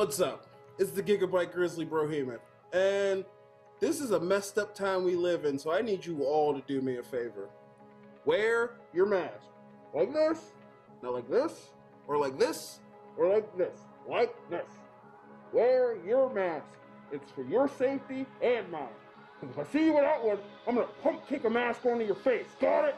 What's up? It's the Gigabyte Grizzly Brohemian, and this is a messed up time we live in, so I need you all to do me a favor. Wear your mask. Like this, not like this, or like this, or like this, like this. Wear your mask. It's for your safety and mine. If I see you without one, I'm gonna pump kick a mask onto your face. Got it?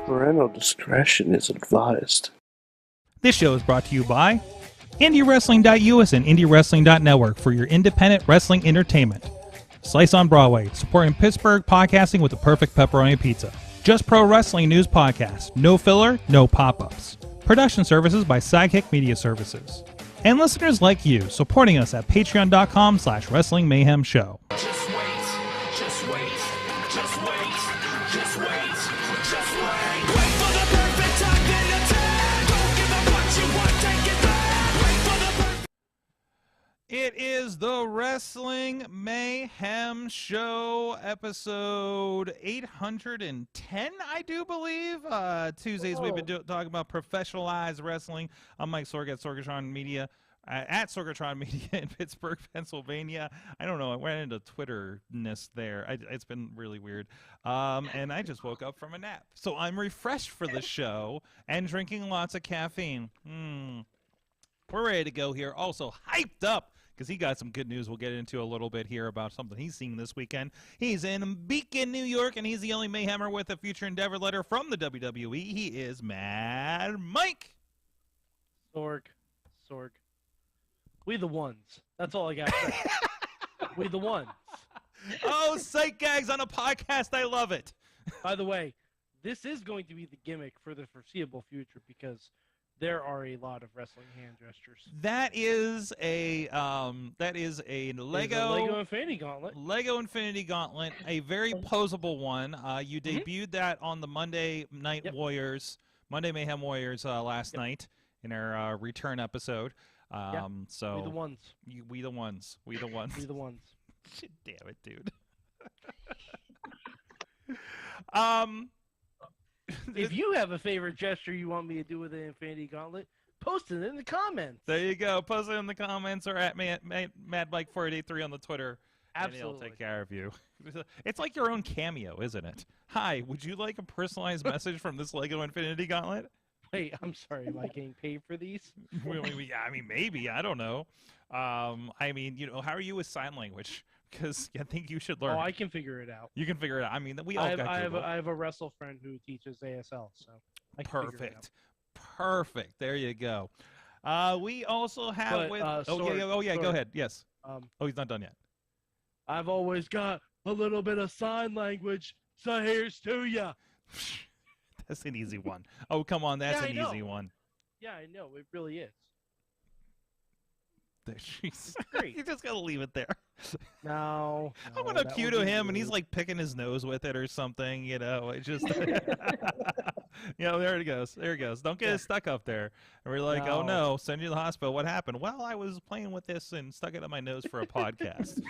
Parental discretion is advised. This show is brought to you by IndieWrestling.us and IndieWrestling.network for your independent wrestling entertainment. Slice on Broadway, supporting Pittsburgh podcasting with the perfect pepperoni pizza. Just Pro Wrestling News Podcast. No filler, no pop-ups. Production services by Sidekick Media Services. And listeners like you, supporting us at patreon.com/Wrestling Mayhem Show. Just wait, just wait, just wait, just wait, just wait. Wait for the perfect time, then attack. Don't give up what you want, take it back. Wait for the perfect... It is the Wrestling Mayhem Show, episode 810, I do believe. Tuesdays we've been talking about professionalized wrestling. I'm Mike Sorg at Sorgatron Media, at Sorgatron Media in Pittsburgh, Pennsylvania. I don't know, I went into Twitter-ness there. It's been really weird. And I just woke up from a nap. So I'm refreshed for the show and drinking lots of caffeine. We're ready to go here. Also hyped up because he got some good news we'll get into a little bit here about something he's seeing this weekend. He's in Beacon, New York, and he's the only Mayhemmer with a future endeavor letter from the WWE. He is Mad Mike. Sorg. We the ones. That's all I got to say. We the ones. Oh, sight gags on a podcast. I love it. By the way, this is going to be the gimmick for the foreseeable future because there are a lot of wrestling hand gestures. That is a Lego Infinity Gauntlet. Lego Infinity Gauntlet, a very posable one. You debuted that on the Monday Night Warriors, Monday Mayhem Warriors last night in our return episode. So we the ones. We the ones. We the ones. Damn it, dude. If you have a favorite gesture you want me to do with the Infinity Gauntlet, post it in the comments. There you go. Post it in the comments or at MadMike4883 on the Twitter. Absolutely. And he'll take care of you. It's like your own cameo, isn't it? Hi, would you like a personalized message from this Lego Infinity Gauntlet? Wait, I'm sorry. Am I getting paid for these? Yeah, I mean, maybe. I don't know. I mean, how are you with sign language? Because I think you should learn. Oh, I can figure it out. You can figure it out. I mean, we all I got have a wrestle friend who teaches ASL, so I can figure it out. Perfect. There you go. We also have Sorg, go ahead. Yes. He's not done yet. I've always got a little bit of sign language, so here's to ya. That's an easy one. Oh, come on. That's an easy one. Yeah, I know. It really is. Jeez. Great. You just got to leave it there. No. I'm going to cue to him, and he's like picking his nose with it or something, It just, there it goes. There it goes. Don't get it stuck up there. And we're like, oh no, send you to the hospital. What happened? Well, I was playing with this and stuck it up my nose for a podcast.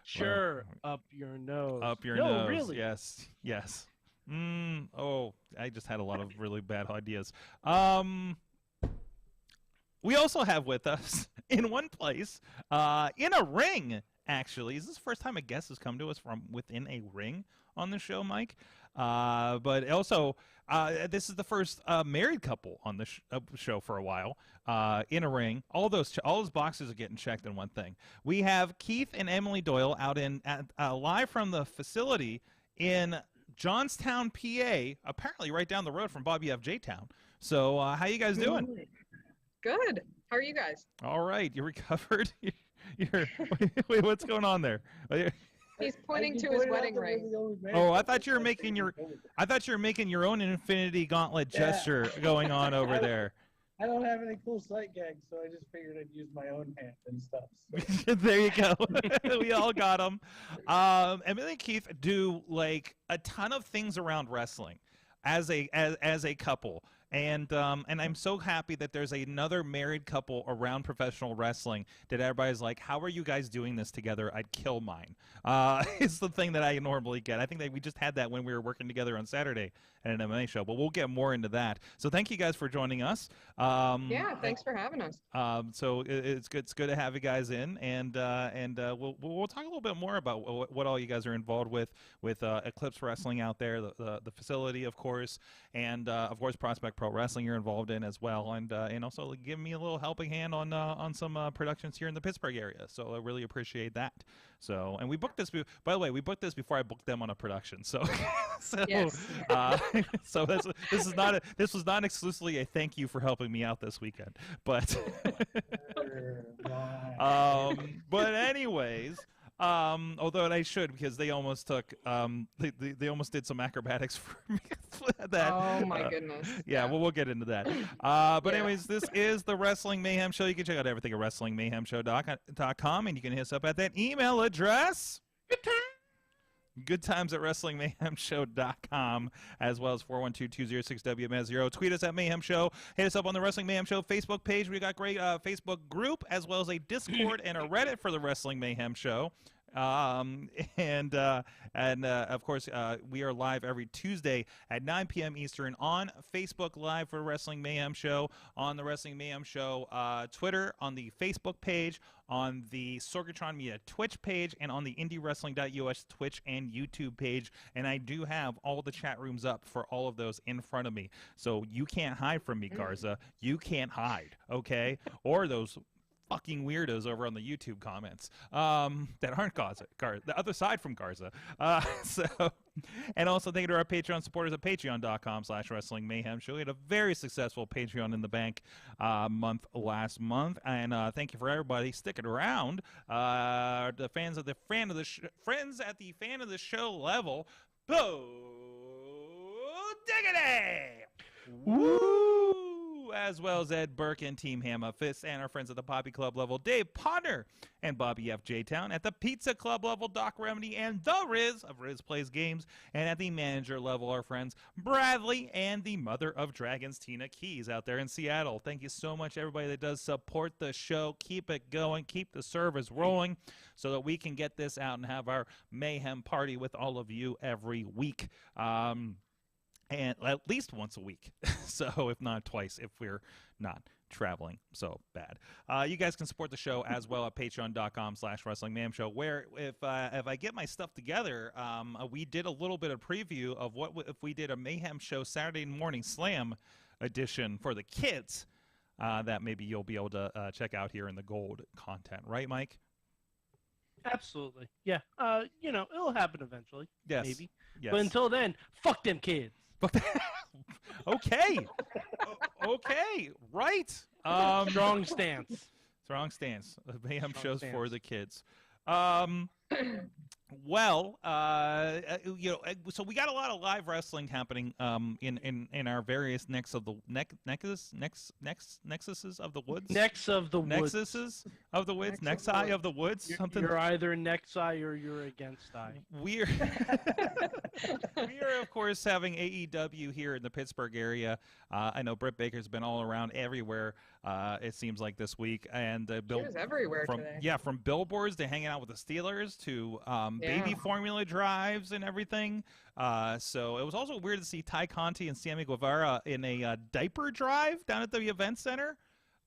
Sure. Up your nose. Up your no, nose. Really? Yes. I just had a lot of really bad ideas. We also have with us, in one place, in a ring, actually. Is this the first time a guest has come to us from within a ring on the show, Mike? But also, this is the first married couple on the show for a while in a ring. All those boxes are getting checked in one thing. We have Keith and Emily Doyle out live from the facility in Johnstown, PA, apparently right down the road from Bobby F. J-Town. So how you guys doing? Good. How are you guys? All right. You recovered? Wait, what's going on there? He's pointing to his wedding ring. Oh, I thought you were making your own Infinity Gauntlet gesture going on over there. I don't have any cool sight gags, so I just figured I'd use my own hand and stuff. So. There you go. We all got them. Emily and Keith do like a ton of things around wrestling as a couple. And I'm so happy that there's another married couple around professional wrestling that everybody's like, how are you guys doing this together? I'd kill mine. It's the thing that I normally get. I think that we just had that when we were working together on Saturday at an MMA show, but we'll get more into that. So thank you guys for joining us. Yeah, thanks for having us. So it's good to have you guys in, and we'll talk a little bit more about what all you guys are involved with Eclipse Wrestling out there, the facility, of course, and of course Prospect Pro Wrestling you're involved in as well, and also give me a little helping hand on some productions here in the Pittsburgh area. So I really appreciate that. So, and we booked this. By the way, we booked this before I booked them on a production. So, Yes. so this was not exclusively a thank you for helping me out this weekend, but but anyways. Although I should, because they almost took they almost did some acrobatics for me. That, oh my goodness. Yeah, well, we'll get into that. But anyways, this is the Wrestling Mayhem Show. You can check out everything at WrestlingMayhemShow.com, and you can hit us up at that email address. Good times at WrestlingMayhemShow.com, as well as 412-206-WMS0. Tweet us at Mayhem Show. Hit us up on the Wrestling Mayhem Show Facebook page. We got great Facebook group, as well as a Discord and a Reddit for the Wrestling Mayhem Show. And of course, we are live every Tuesday at 9 p.m. Eastern on Facebook Live for Wrestling Mayhem Show, on the Wrestling Mayhem Show Twitter, on the Facebook page, on the Sorgatron Media Twitch page, and on the IndieWrestling.us Twitch and YouTube page. And I do have all the chat rooms up for all of those in front of me. So you can't hide from me, Garza. You can't hide, okay? Or those fucking weirdos over on the YouTube comments that aren't Garza, the other side from Garza. And also thank you to our Patreon supporters at patreon.com/Wrestling Mayhem Show. We had a very successful Patreon in the bank month last month, and thank you for everybody sticking around. The fans of the friends at the fan of the show level. Boo diggity! Woo! As well as Ed Burke and Team Hammer Fist, and our friends at the Poppy Club level, Dave Potter and Bobby F. J-Town. At the Pizza Club level, Doc Remedy and The Riz of Riz Plays Games. And at the manager level, our friends Bradley and the Mother of Dragons, Tina Keys, out there in Seattle. Thank you so much, everybody that does support the show. Keep it going. Keep the service rolling so that we can get this out and have our Mayhem party with all of you every week. And at least once a week, so if not twice, if we're not traveling so bad. You guys can support the show as well at patreon.com/Wrestling Mayhem Show, where if I get my stuff together, we did a little bit of preview of what if we did a Mayhem Show Saturday Morning Slam edition for the kids that maybe you'll be able to check out here in the gold content. Right, Mike? Absolutely. Yeah. It'll happen eventually. Yes. Maybe. Yes. But until then, fuck them kids. Okay. Okay. Right. Strong stance. Strong stance. Mayhem Strong shows stance. for the kids. Well, so we got a lot of live wrestling happening in our various nexuses of the woods. Necks of the woods. Nexuses of the woods. Nexi of the woods. Something. You're either Nexi or you're against I. We are of course having AEW here in the Pittsburgh area. I know Britt Baker's been all around everywhere. It seems like this week, and She was everywhere today. Yeah, from billboards to hanging out with the Steelers to baby formula drives and everything. So it was also weird to see Ty Conti and Sammy Guevara in a diaper drive down at the event center.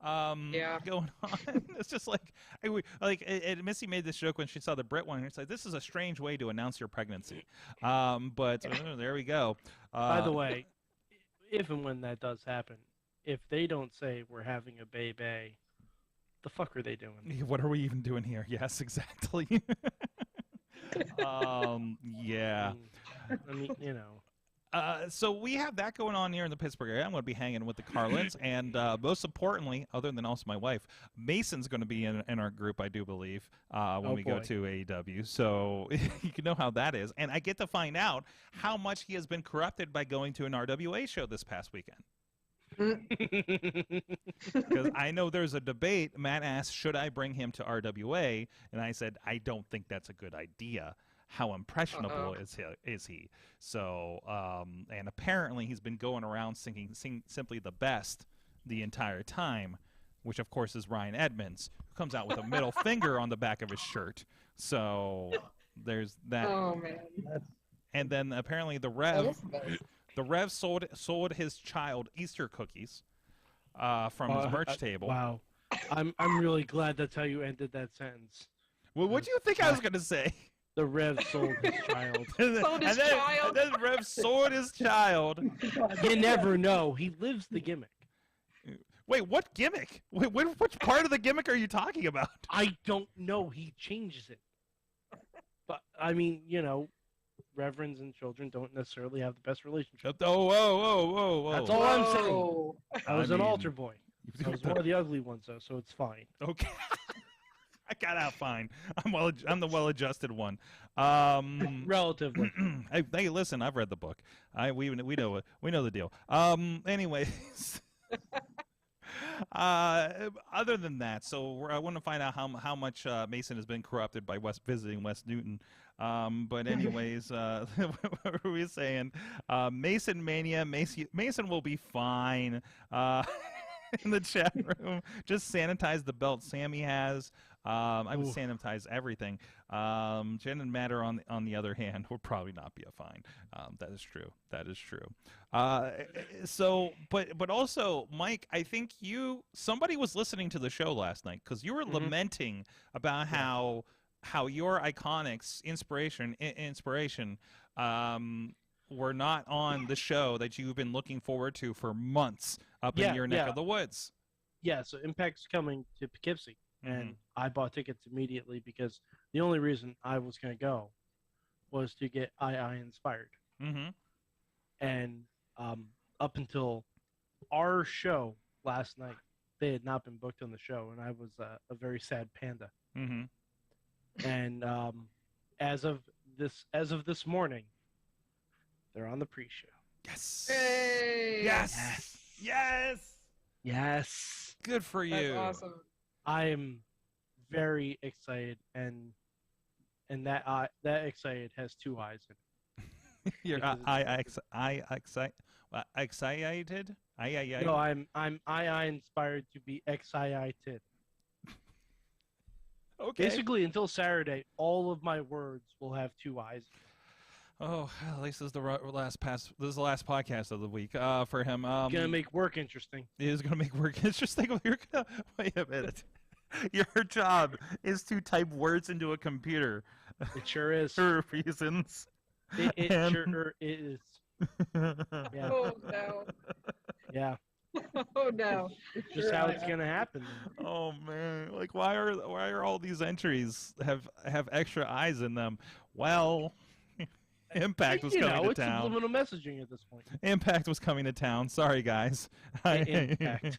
going on. It's just like, Missy made this joke when she saw the Brit one. It's like, this is a strange way to announce your pregnancy. But there we go. By the way, if and when that does happen, if they don't say we're having a baby, the fuck are they doing? What are we even doing here? Yes, exactly. Yeah. I mean, you know. So we have that going on here in the Pittsburgh area. I'm going to be hanging with the Carlins, and most importantly, other than also my wife, Mason's going to be in our group, I do believe, when we go to AEW. So you can know how that is, and I get to find out how much he has been corrupted by going to an RWA show this past weekend. Because I know there's a debate. Matt asked, should I bring him to RWA? And I said, I don't think that's a good idea. How impressionable is he? So, and apparently he's been going around singing Simply the Best the entire time, which of course is Ryan Edmonds, who comes out with a middle finger on the back of his shirt. So there's that. Oh, man. And then apparently the Rev sold his child Easter cookies from his merch table. Wow. I'm really glad that's how you ended that sentence. Well, what do you think I was going to say? The Rev sold his child. Sold his child. And then Rev sold his child. You never know. He lives the gimmick. Wait, what gimmick? Wait, which part of the gimmick are you talking about? I don't know. He changes it. But, I mean, you know, reverends and children don't necessarily have the best relationship. Oh, whoa. That's all I'm saying. I was an altar boy. I was one of the ugly ones, though, so it's fine. Okay. I got out fine. I'm the well-adjusted one. Relatively. Hey, listen, I've read the book. We know the deal. Anyways. Other than that, so I want to find out how much Mason has been corrupted by visiting West Newton. But anyways, what were we saying? Mason Mania. Mason will be fine. In the chat room, just sanitize the belt Sammy has. I would sanitize everything. Jen and Matter, on the other hand, would probably not be a fine. That is true. That is true. So, but also, Mike, I think somebody was listening to the show last night because you were lamenting about how your Iconics inspiration were not on the show that you've been looking forward to for months up in your neck of the woods. Yeah, so Impact's coming to Poughkeepsie, and I bought tickets immediately because the only reason I was going to go was to get II inspired. And up until our show last night, they had not been booked on the show, and I was a very sad panda. And as of this morning, they're on the pre-show. Yes. Hey. Yes. Good for you. That's awesome. I am very excited, and that excited has two eyes in it. You're excited? No, I'm inspired to be excited. Okay. Basically, until Saturday, all of my words will have two eyes. Oh, at least this is the last podcast of the week for him. Gonna make work interesting. It is gonna make work interesting. Wait a minute. Your job is to type words into a computer. It sure is. For reasons. It sure is. Yeah. Oh no. Yeah. Oh no. Just how it's gonna happen. Oh man, like why are all these entries have extra eyes in them? Well, Impact was coming to town. It's subliminal messaging at this point. Impact was coming to town. Sorry, guys. Impact.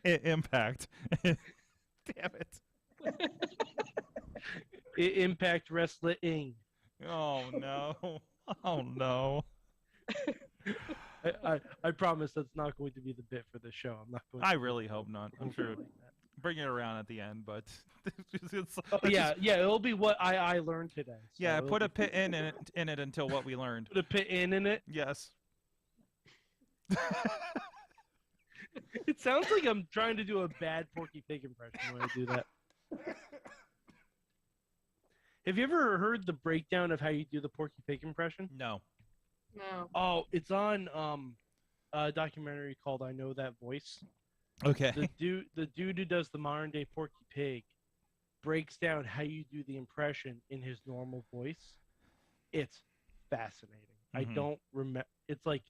Impact. Damn it. Impact Wrestling. Oh no. Oh no. I promise that's not going to be the bit for the show. I'm not going. I really hope not. I'm sure. Bring it around at the end, but yeah, it'll be what I learned today. So yeah, put a pit in it until what we learned. Put a pit in it. Yes. It sounds like I'm trying to do a bad Porky Pig impression when I do that. Have you ever heard the breakdown of how you do the Porky Pig impression? No. No. Oh, it's on a documentary called "I Know That Voice." Okay. The dude who does the modern day Porky Pig breaks down how you do the impression in his normal voice. It's fascinating. I don't remember. It's like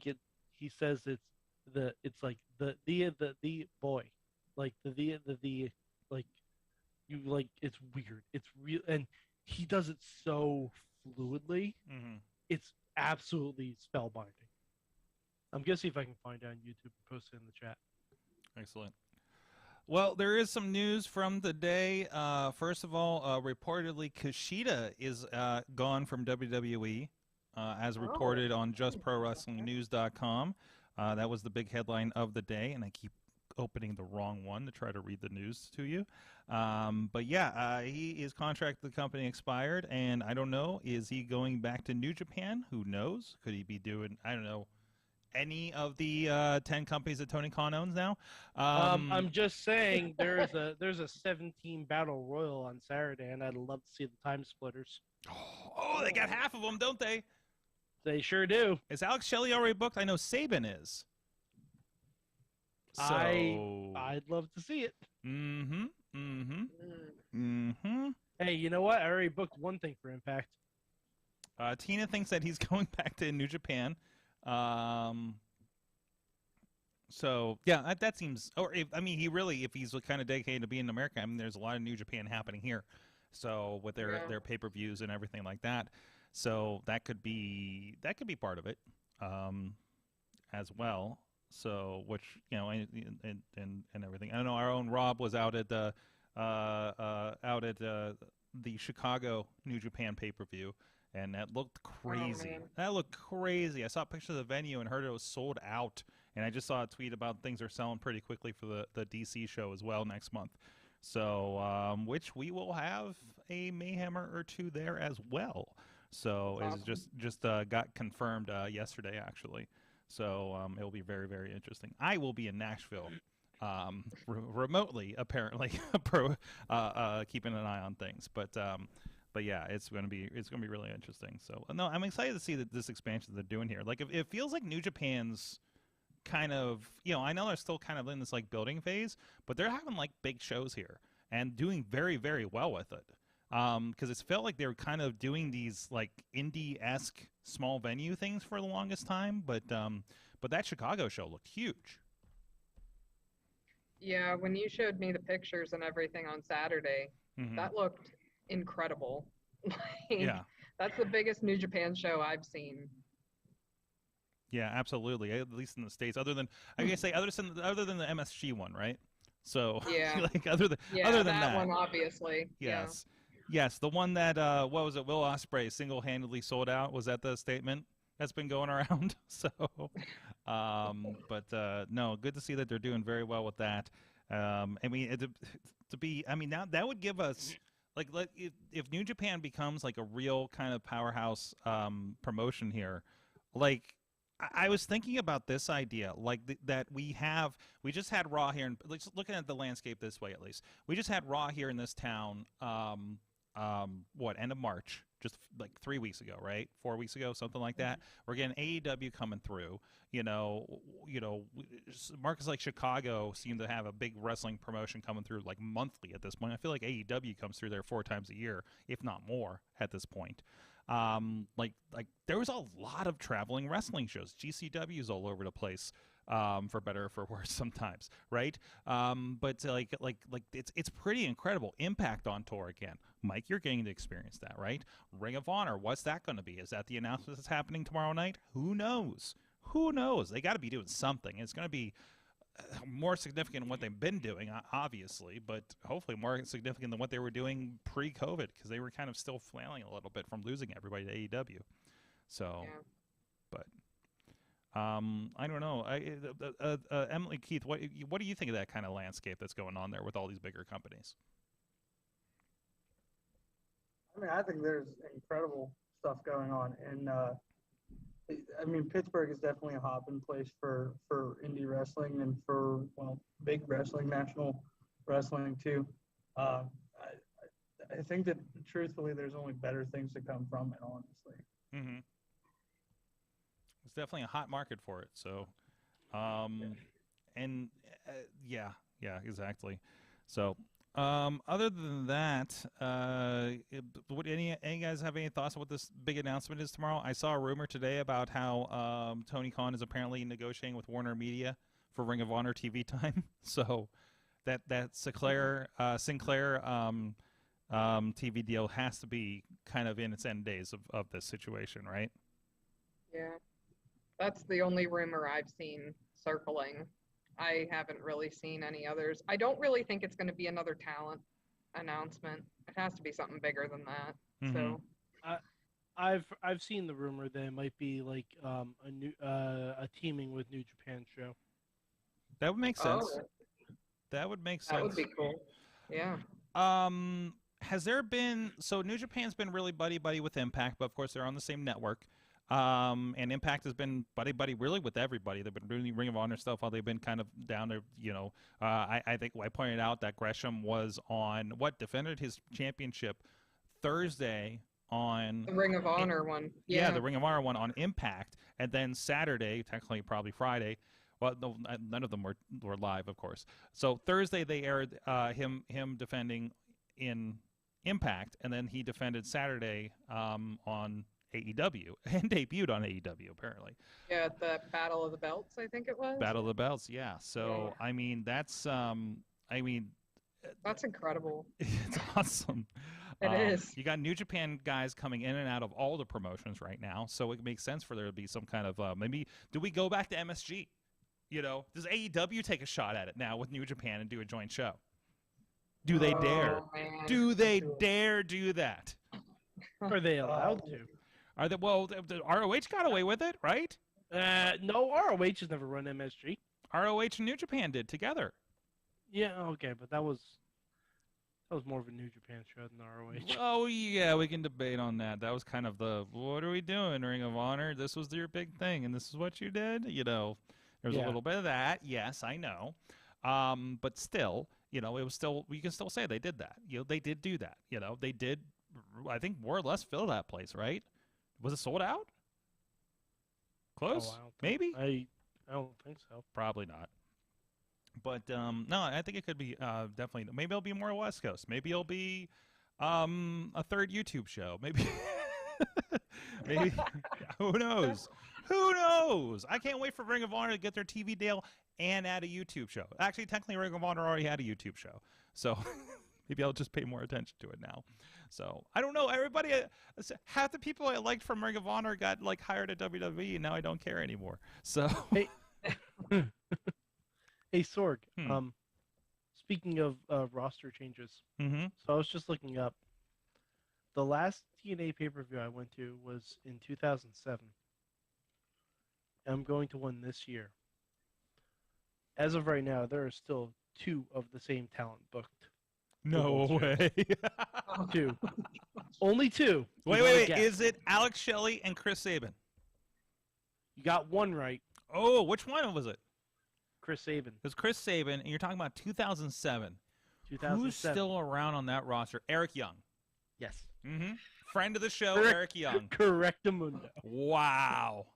it. He says it's like the boy, like the like you like it's weird. It's real, and he does it so fluidly. It's absolutely spellbinding. I'm gonna see if I can find it on YouTube and post it in the chat. Excellent. Well, there is some news from the day. First of all, reportedly Kushida is gone from WWE, as reported on JustProWrestlingNews.com. That was the big headline of the day, and I keep opening the wrong one to try to read the news to you. But yeah, his contract with the company expired, and I don't know, is he going back to New Japan? Who knows? Could he be doing, I don't know, any of the 10 companies that Tony Khan owns now? I'm just saying there's a 17 battle royal on Saturday, and I'd love to see the time splitters. Oh, they got half of them, don't they? They sure do. Is Alex Shelley already booked? I know Saban is. So... I'd love to see it. Hey, you know what? I already booked one thing for Impact. Tina thinks that he's going back to New Japan. So yeah, that seems. Or if he's kind of dedicated to being in America, I mean, there's a lot of New Japan happening here. So with their pay-per-views and everything like that, so that could be part of it, as well. So which and everything. I don't know. Our own Rob was out at the Chicago New Japan pay-per-view. And that looked crazy. That looked crazy. I saw pictures of the venue and heard it was sold out. And I just saw a tweet about things are selling pretty quickly for the DC show as well next month. So, which we will have a Mayhemmer or two there as well. So it just got confirmed yesterday, actually. So it will be very, very interesting. I will be in Nashville. Remotely, apparently, keeping an eye on things. But yeah, it's gonna be really interesting. So no, I'm excited to see this expansion they're doing here. Like it feels like New Japan's kind of, I know they're still kind of in this like building phase, but they're having like big shows here and doing very, very well with it. Because it's felt like they were kind of doing these like indie-esque small venue things for the longest time, but that Chicago show looked huge. Yeah, when you showed me the pictures and everything on Saturday, that looked incredible. Yeah, that's the biggest New Japan show I've seen. Yeah, absolutely. At least in the States, other than I guess say other than the MSG one, right? So yeah, like other than that one, obviously. Yes, yes, the one that what was it? Will Ospreay single-handedly sold out. Was that the statement that's been going around? So, no, good to see that they're doing very well with that. I mean, now that would give us. Like if New Japan becomes like a real kind of powerhouse promotion here, like I was thinking about this idea, like that we just had Raw here, and looking at the landscape this way at least, we just had Raw here in this town, end of March, just like 3 weeks ago, right? 4 weeks ago, something like that. We're getting AEW coming through. Markets like Chicago seem to have a big wrestling promotion coming through like monthly at this point. I feel like AEW comes through there 4 times a year, if not more, at this point. Like there was a lot of traveling wrestling shows. GCW's all over the place, for better or for worse sometimes, right? But it's pretty incredible. Impact on tour again. Mike, you're getting to experience that, right? Ring of Honor, what's that going to be? Is that the announcement that's happening tomorrow night? Who knows? Who knows? They got to be doing something. It's going to be more significant than what they've been doing, obviously, but hopefully more significant than what they were doing pre-COVID, because they were kind of still flailing a little bit from losing everybody to AEW. So, but I don't know. Emily, Keith, what do you think of that kind of landscape that's going on there with all these bigger companies? I mean, I think there's incredible stuff going on, and I mean, Pittsburgh is definitely a hop-in place for indie wrestling and for big wrestling, national wrestling too. I think that truthfully, there's only better things to come from it, honestly. It's definitely a hot market for it. So, yeah, exactly. So, other than that, would any guys have any thoughts on what this big announcement is tomorrow? I saw a rumor today about how Tony Khan is apparently negotiating with Warner Media for Ring of Honor TV time. So that Sinclair TV deal has to be kind of in its end days of this situation, right? Yeah, that's the only rumor I've seen circling. I haven't really seen any others. I don't really think it's going to be another talent announcement. It has to be something bigger than that. So I've seen the rumor that it might be like a teaming with New Japan show. That would make sense. That would make sense. That would be cool. Yeah. Has there been, so New Japan's been really buddy-buddy with Impact, but of course they're on the same network. And Impact has been buddy-buddy really with everybody. They've been doing Ring of Honor stuff while they've been kind of down there, I think I pointed out that Gresham was on, defended his championship Thursday on... The Ring of Honor one. Yeah, the Ring of Honor one on Impact. And then Saturday, technically probably Friday, well, no, none of them were live, of course. So Thursday they aired him defending in Impact, and then he defended Saturday on AEW and debuted on AEW apparently. Yeah, the Battle of the Belts, I think it was. Battle of the Belts, yeah. So yeah. I mean, that's incredible. It's awesome. It is. You got New Japan guys coming in and out of all the promotions right now, so it makes sense for there to be some kind of maybe. Do we go back to MSG? Does AEW take a shot at it now with New Japan and do a joint show? Do they dare? Man. Do they dare do that? Are they allowed to? Are they? Well, the ROH got away with it, right? No, ROH has never run MSG. ROH and New Japan did together. Yeah, okay, but that was more of a New Japan show than ROH. Oh yeah, we can debate on that. That was kind of the what are we doing, Ring of Honor? This was your big thing, and this is what you did. There's a little bit of that. Yes, I know. But still, it was still, we can still say they did that. They did do that. They did, I think, more or less fill that place, right? Was it sold out? Close? Maybe? I don't think so. Probably not. But, no, I think it could be definitely, maybe it'll be more West Coast. Maybe it'll be a third YouTube show. Maybe, maybe, who knows? Who knows? I can't wait for Ring of Honor to get their TV deal and add a YouTube show. Actually, technically, Ring of Honor already had a YouTube show. So maybe I'll just pay more attention to it now. So I don't know. Everybody, half the people I liked from Ring of Honor got hired at WWE, and now I don't care anymore. So hey, hey Sorg. Speaking of roster changes, so I was just looking up. The last TNA pay-per-view I went to was in 2007. I'm going to one this year. As of right now, there are still 2 of the same talent booked. No way. 2. Only 2. Wait. Is it Alex Shelley and Chris Sabin? You got one right. Oh, which one was it? Chris Sabin. It was Chris Sabin, and you're talking about 2007. 2007. Who's still around on that roster? Eric Young. Yes. Friend of the show, Eric Young. Correctamundo. Wow.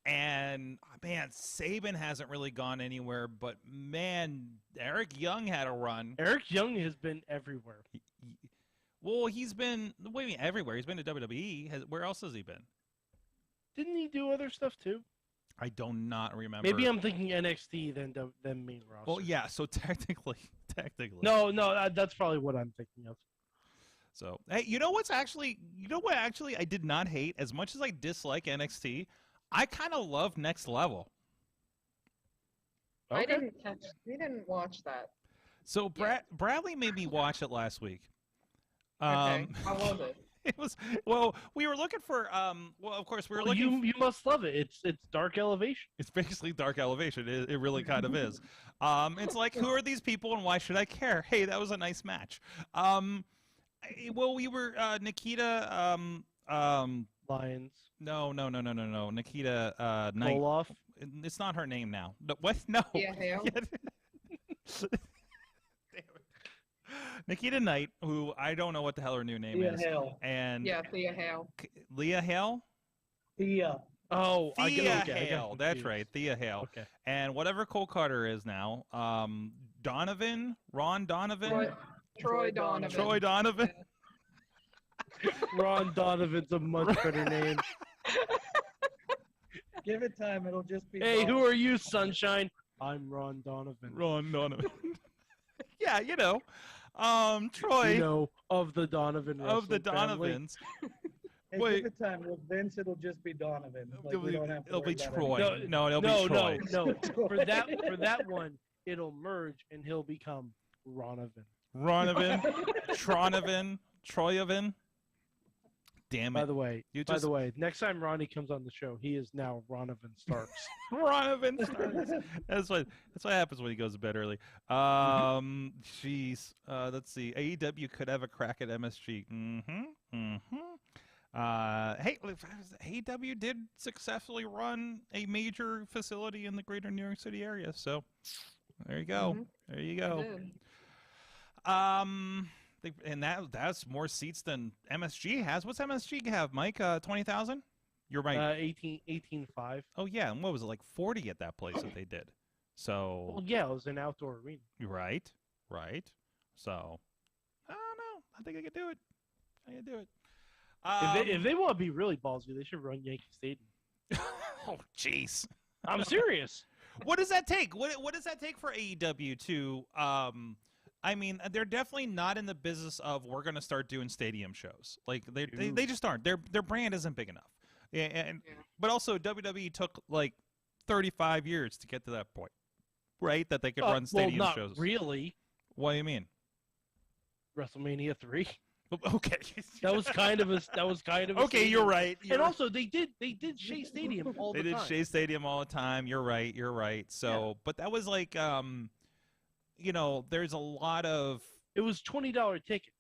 And, man, Sabin hasn't really gone anywhere, but, man, Eric Young had a run. Eric Young has been everywhere. Well, he's been, everywhere. He's been to WWE. Where else has he been? Didn't he do other stuff, too? I do not remember. Maybe I'm thinking NXT than main roster. Well, yeah, so technically. No, that's probably what I'm thinking of. So, hey, you know what actually I did not hate? As much as I dislike NXT, I kind of love Next Level. Okay. We didn't watch that. So Bradley made me watch it last week. Okay, how was it? It was, well, we were looking for, of course, we were looking. You must love it. It's Dark Elevation. It's basically Dark Elevation. It really kind of is. It's like, who are these people and why should I care? Hey, that was a nice match. Well, we were Nikita. Lions. No. Nikita Knight. Koloff. It's not her name now. No, what? No. Yeah, Hale. Nikita Knight, who I don't know what the hell her new name is. Hale. And yeah, Thea Hale. Leah Hale? Thea. Oh, Thea I got Hale. That's confused. right, Thea Hale. Okay. And whatever Cole Carter is now, Donovan, Ron Donovan, Troy Donovan. Troy Donovan. Ron Donovan's a much better name. Give it time. It'll just be. Hey, who Bob. are you, Sunshine? I'm Ron Donovan. Ron Donovan. Yeah, Troy You know, of the Donovan of the wrestling family. Donovans. Hey, Wait. give it time. With Vince, it'll just be Donovan. Like, we don't have to It'll worry be about Troy. anything. No, it'll No, be Troy. no. For that one, it'll merge and he'll become Ronovan. Ronovan, Tronovan, Troyovan. Damn it. By the way, next time Ronnie comes on the show, he is now Ronovan Starks. Ronovan starts. That's what happens when he goes to bed early. Jeez. Let's see. AEW could have a crack at MSG. Hey, AEW did successfully run a major facility in the greater New York City area. So there you go. There you go. And that's more seats than MSG has. What's MSG have, Mike? 20,000? You're right. 18.5. Oh yeah, and what was it, like 40 at that place that they did? So Well, yeah, it was an outdoor arena. right. So I don't know. I think I could do it. If they want to be really ballsy, they should run Yankee Stadium. Oh jeez. I'm serious. What does that take? What does that take for AEW to I mean, they're definitely not in the business of we're going to start doing stadium shows. Like they just aren't. Their brand isn't big enough. But also WWE took like 35 years to get to that point, right? That they could run stadium not shows. Really? What do you mean? WrestleMania 3. Okay. That was kind of a Okay, stadium. you're right. And also they did Shea Stadium all They the did time. Shea Stadium all the time. You're right. So, but that was like there's a lot of It was $20 tickets.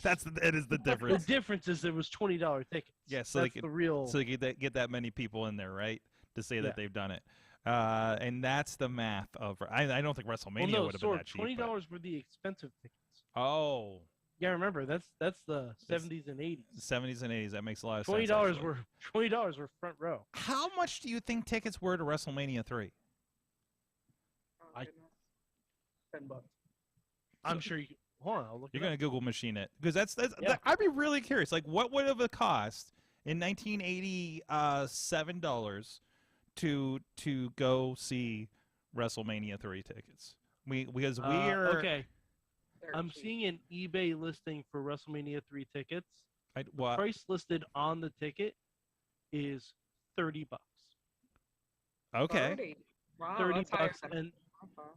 That's the difference. It is the difference. The difference is it was $20 tickets. Yeah, so that's they the real. So they get that many people in there, right? To say that Yeah. they've done it. And that's the math of I don't think WrestleMania would have been that cheap. $20 were the expensive tickets. Oh. Yeah, remember that's the 70s and 80s. 70s and 80s. That makes a lot of sense. $20 were front row. How much do you think tickets were to WrestleMania 3? Oh, $10. I'm sure you. Hold on, I'll look. You're it gonna up. Google machine it because Yeah. that, I'd be really curious. Like, what would have it cost in 1980 $7 to go see WrestleMania 3 tickets? Because we are okay. They're I'm cheap. seeing an eBay listing for WrestleMania 3 tickets. what? Price listed on the ticket is $30. Okay. 30. Wow, $30 that's higher than and I thought.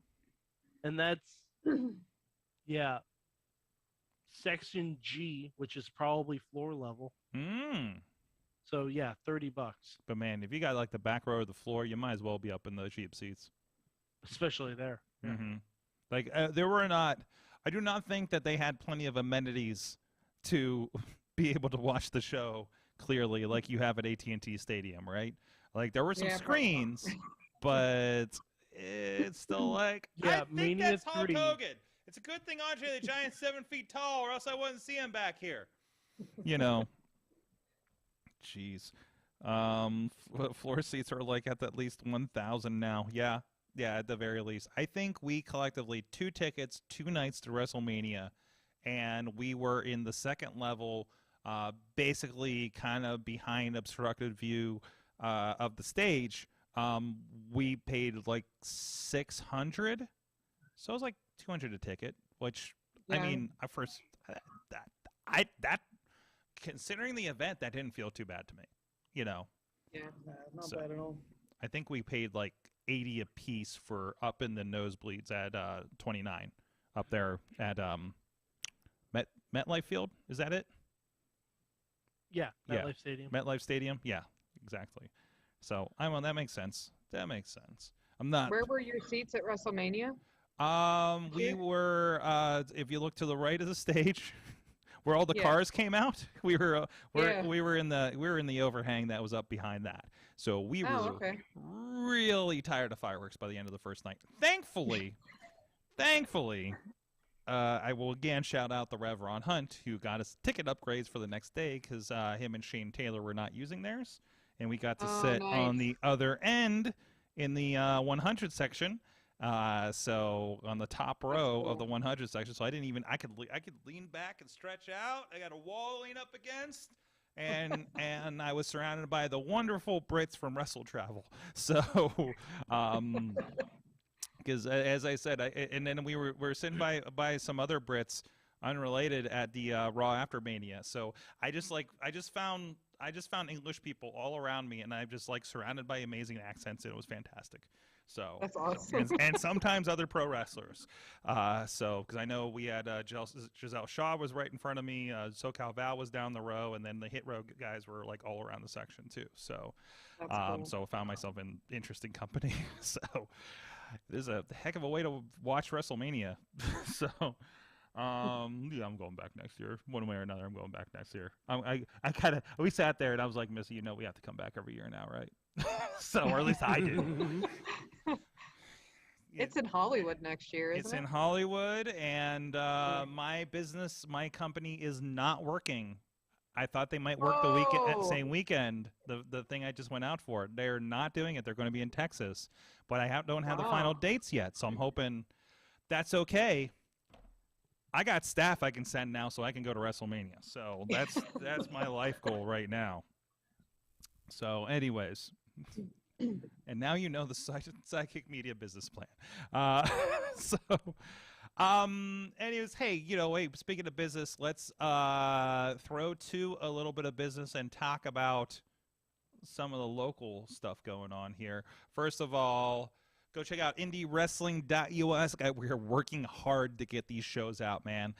and that's yeah. Section G, which is probably floor level. So yeah, $30. But man, if you got like the back row of the floor, you might as well be up in the cheap seats. Especially there. Yeah. Like there were not. I do not think that they had plenty of amenities to be able to watch the show clearly, like you have at AT&T Stadium, right? Like there were some Yeah, screens, but it's still like Yeah, I think Mania that's Hulk 3. Hogan. It's a good thing Andre the Giant's 7 feet tall, or else I wouldn't see him back here. Jeez. Floor seats are like at least 1,000 now. Yeah, at the very least. I think we collectively 2 tickets, 2 nights to WrestleMania, and we were in the second level, basically kind of behind obstructed view of the stage. We paid like $600, so it was like $200 a ticket, which I Yeah. mean, at first that considering the event, that didn't feel too bad to me. Yeah. Nah, not So- bad at all. I think we paid like 80 a piece for up in the nosebleeds at 29 up there at MetLife Field. Is that it? Yeah, Yeah. MetLife Stadium. MetLife Stadium? Yeah, exactly. So that makes sense. That makes sense. I'm not. Where were your seats at WrestleMania? We Here? were. If you look to the right of the stage, where all the Yeah. cars came out, we were. Yeah. We were in the overhang that was up behind that. So we were Oh, okay. really tired of fireworks by the end of the first night. Thankfully, I will again shout out the Rev Ron Hunt, who got us ticket upgrades for the next day because him and Shane Taylor were not using theirs, and we got to Oh, sit on nice. the other end in the 100 section. So on the top row of the 100 section, so I could lean back and stretch out. I got a wall to lean up against, and I was surrounded by the wonderful Brits from Wrestle Travel. So, because as I said, and then we were sitting by some other Brits unrelated at the Raw After Mania. So I just found English people all around me, and I'm just like surrounded by amazing accents, and it was fantastic. So That's awesome. and sometimes other pro wrestlers. So because I know we had Giselle Shaw was right in front of me, SoCal Val was down the row, and then the Hit Row guys were like all around the section too. So That's cool. so I found myself in interesting company. So this is a heck of a way to watch WrestleMania. So. Yeah, I'm going back next year. One way or another, I'm going back next year. We sat there and I was like, Missy, we have to come back every year now, right? So, or at least I do. It's in Hollywood next year, isn't it? It's in Hollywood, and my company is not working. I thought they might work the same weekend. The thing I just went out for. They're not doing it. They're going to be in Texas, but I don't have the final dates yet. So I'm hoping that's okay. I got staff I can send now, so I can go to WrestleMania. So that's my life goal right now. So, anyways, and now you know the Psychic Media business plan. Anyways, hey, speaking of business, let's throw to a little bit of business and talk about some of the local stuff going on here. First of all, go check out indiewrestling.us. We're working hard to get these shows out, man.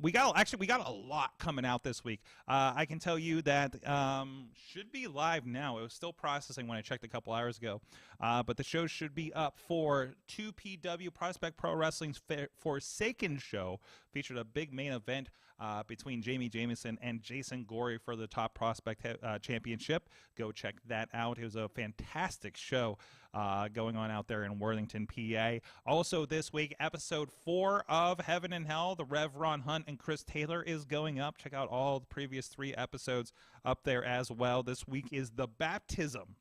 We got a lot coming out this week. I can tell you that should be live now. It was still processing when I checked a couple hours ago. But the show should be up for 2PW Prospect Pro Wrestling's Forsaken show. Featured a big main event between Jamie Jamison and Jason Gorey for the Top Prospect Championship. Go check that out. It was a fantastic show going on out there in Worthington, PA. Also this week, episode 4 of Heaven and Hell, the Rev Ron Hunt and Chris Taylor is going up. Check out all the previous 3 episodes up there as well. This week is the baptism.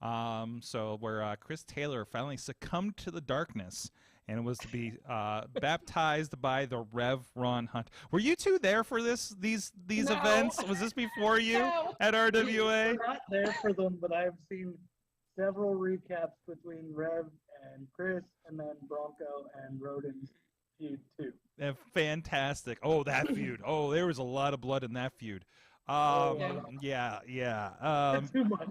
So where Chris Taylor finally succumbed to the darkness and was to be baptized by the Rev Ron Hunt. Were you two there for these events? Was this before you at RWA? I'm not there for them, but I've seen several recaps between Rev and Chris, and then Bronco and Rodin's feud too. Fantastic. Oh, that feud. Oh, there was a lot of blood in that feud. Yeah. Too much.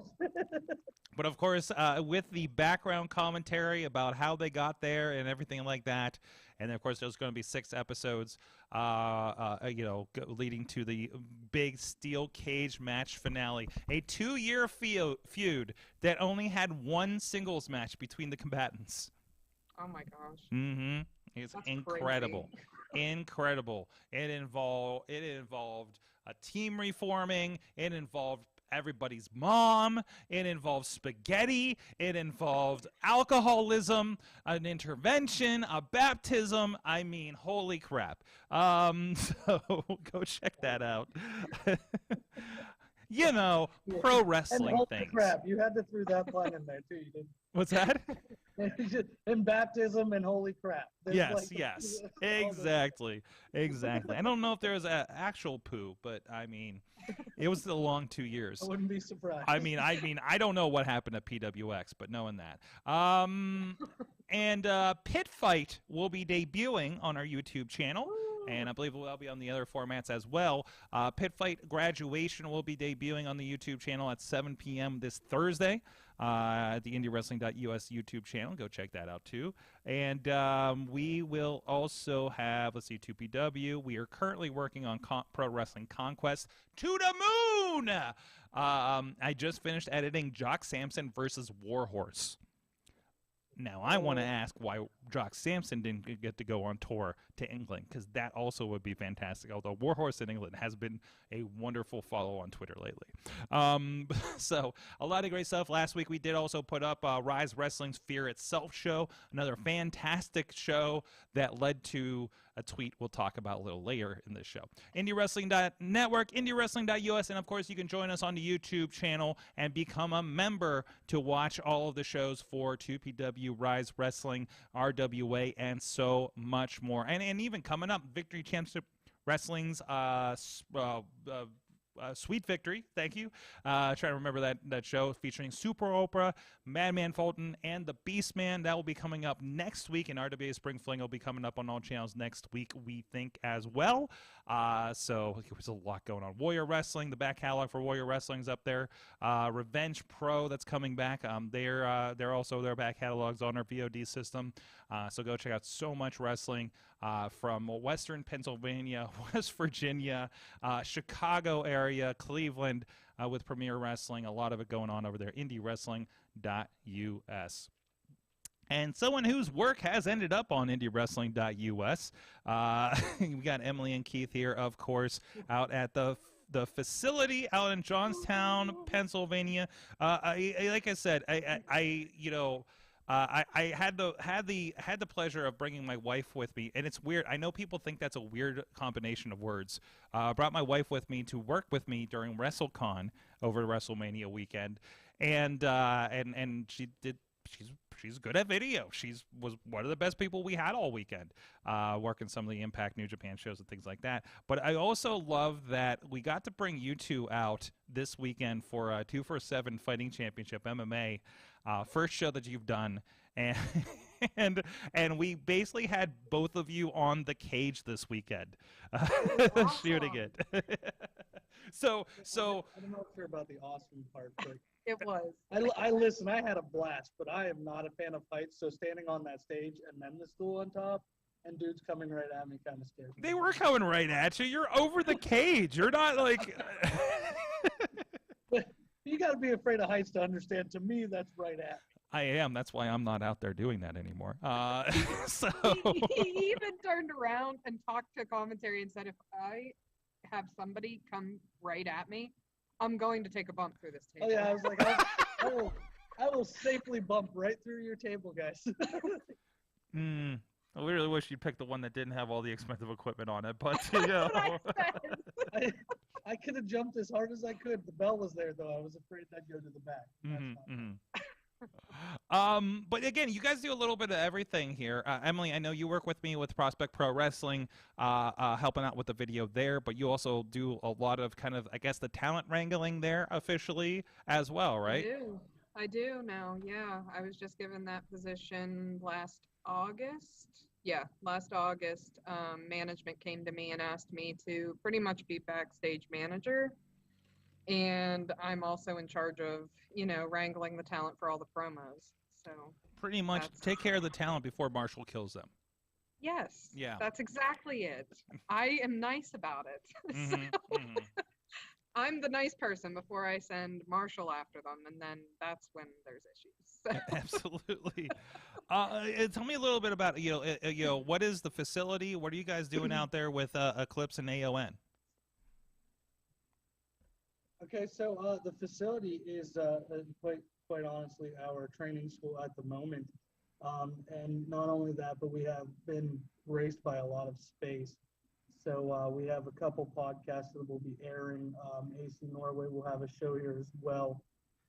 But of course, with the background commentary about how they got there and everything like that, and then of course there's going to be 6 episodes, leading to the big steel cage match finale, a 2-year feud that only had 1 singles match between the combatants. Oh my gosh. Mm-hmm. It's That's incredible. crazy. Incredible. It involved a team reforming. It involved everybody's mom. It involved spaghetti. It involved alcoholism, an intervention, a baptism. I mean, holy crap. So go check that out. Pro wrestling and holy things. crap, you had to throw that line in there too. You didn't. What's that? And baptism and holy crap. Yes. Exactly. I don't know if there was an actual poo, but I mean, it was a long 2 years. I wouldn't be surprised. I mean, I don't know what happened at PWX, but knowing that. And Pit Fight will be debuting on our YouTube channel, and I believe it will be on the other formats as well. Pit Fight Graduation will be debuting on the YouTube channel at 7 p.m. this Thursday at the IndieWrestling.us YouTube channel. Go check that out too. And we will also have, 2PW. We are currently working on Pro Wrestling Conquest to the moon. I just finished editing Jock Sampson versus Warhorse. Now I want to ask, why Jock Sampson didn't get to go on tour to England, because that also would be fantastic. Although Warhorse in England has been a wonderful follow on Twitter lately. So a lot of great stuff. Last week we did also put up Rise Wrestling's Fear Itself show, another fantastic show that led to a tweet we'll talk about a little later in this show. IndieWrestling.network, IndieWrestling.us, and of course you can join us on the YouTube channel and become a member to watch all of the shows for 2PW, Rise Wrestling, RWA, and so much more. And even coming up, Victory Championship Wrestling's Sweet Victory, thank you. Trying to remember that show featuring Super Oprah, Madman Fulton, and the Beastman. That will be coming up next week, and RWA Spring Fling will be coming up on all channels next week, we think, as well. So there's a lot going on. Warrior Wrestling, the back catalog for Warrior Wrestling's up there. Revenge Pro, that's coming back. They're also, their back catalogs on our VOD system. So go check out so much wrestling from Western Pennsylvania, West Virginia, Chicago area, Cleveland, with Premier Wrestling. A lot of it going on over there. IndieWrestling.us. And someone whose work has ended up on IndieWrestling.us. We got Emily and Keith here, of course, out at the facility out in Johnstown, Pennsylvania. Like I said, I had the pleasure of bringing my wife with me, and it's weird. I know people think that's a weird combination of words. Brought my wife with me to work with me during WrestleCon over WrestleMania weekend, and she's good at video. Was one of the best people we had all weekend, working some of the Impact New Japan shows and things like that. But I also love that we got to bring you two out this weekend for 247 Fighting Championship MMA. First show that you've done, and we basically had both of you on the cage this weekend, shooting it. So I don't know if you're about the awesome part, but It was. I listen. I had a blast, but I am not a fan of heights. So standing on that stage and then the stool on top, and dudes coming right at me kind of scared me. they were coming right at you. You're over the cage. You're not like. You got to be afraid of heights to understand. To me, that's right at me. I am. That's why I'm not out there doing that anymore. So He even turned around and talked to commentary and said, if I have somebody come right at me, I'm going to take a bump through this table. Oh yeah, I was like, I will safely bump right through your table, guys. I really wish you'd picked the one that didn't have all the expensive equipment on it, but you know. I could have jumped as hard as I could. The bell was there though. I was afraid I'd go to the back. But again, you guys do a little bit of everything here. Emily, I know you work with me with Prospect Pro Wrestling, helping out with the video there, but you also do a lot of kind of, I guess, the talent wrangling there officially as well, right? I do now. Yeah, I was just given that position last August. Yeah, last August, management came to me and asked me to pretty much be backstage manager. And I'm also in charge of, wrangling the talent for all the promos. So pretty much take care of the talent before Marshall kills them. Yes. Yeah. That's exactly it. I am nice about it. I'm the nice person before I send Marshall after them, and then that's when there's issues. So. Absolutely. Tell me a little bit about what is the facility? What are you guys doing out there with Eclipse and AON? Okay, so the facility is quite honestly our training school at the moment, and not only that, but we have been graced by a lot of space. So we have a couple podcasts that will be airing. AC Norway will have a show here as well.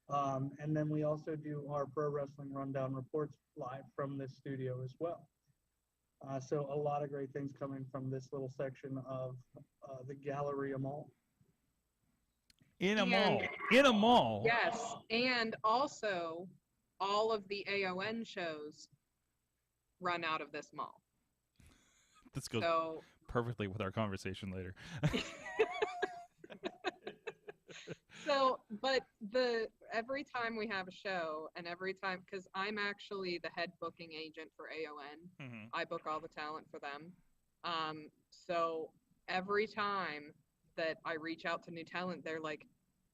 And then we also do our Pro Wrestling Rundown reports live from this studio as well. So a lot of great things coming from this little section of the Galleria Mall. In a mall. Yes, and also all of the AON shows run out of this mall. This goes perfectly with our conversation later. But every time we have a show, and every time, because I'm actually the head booking agent for AON, I book all the talent for them. So every time that I reach out to new talent, they're like,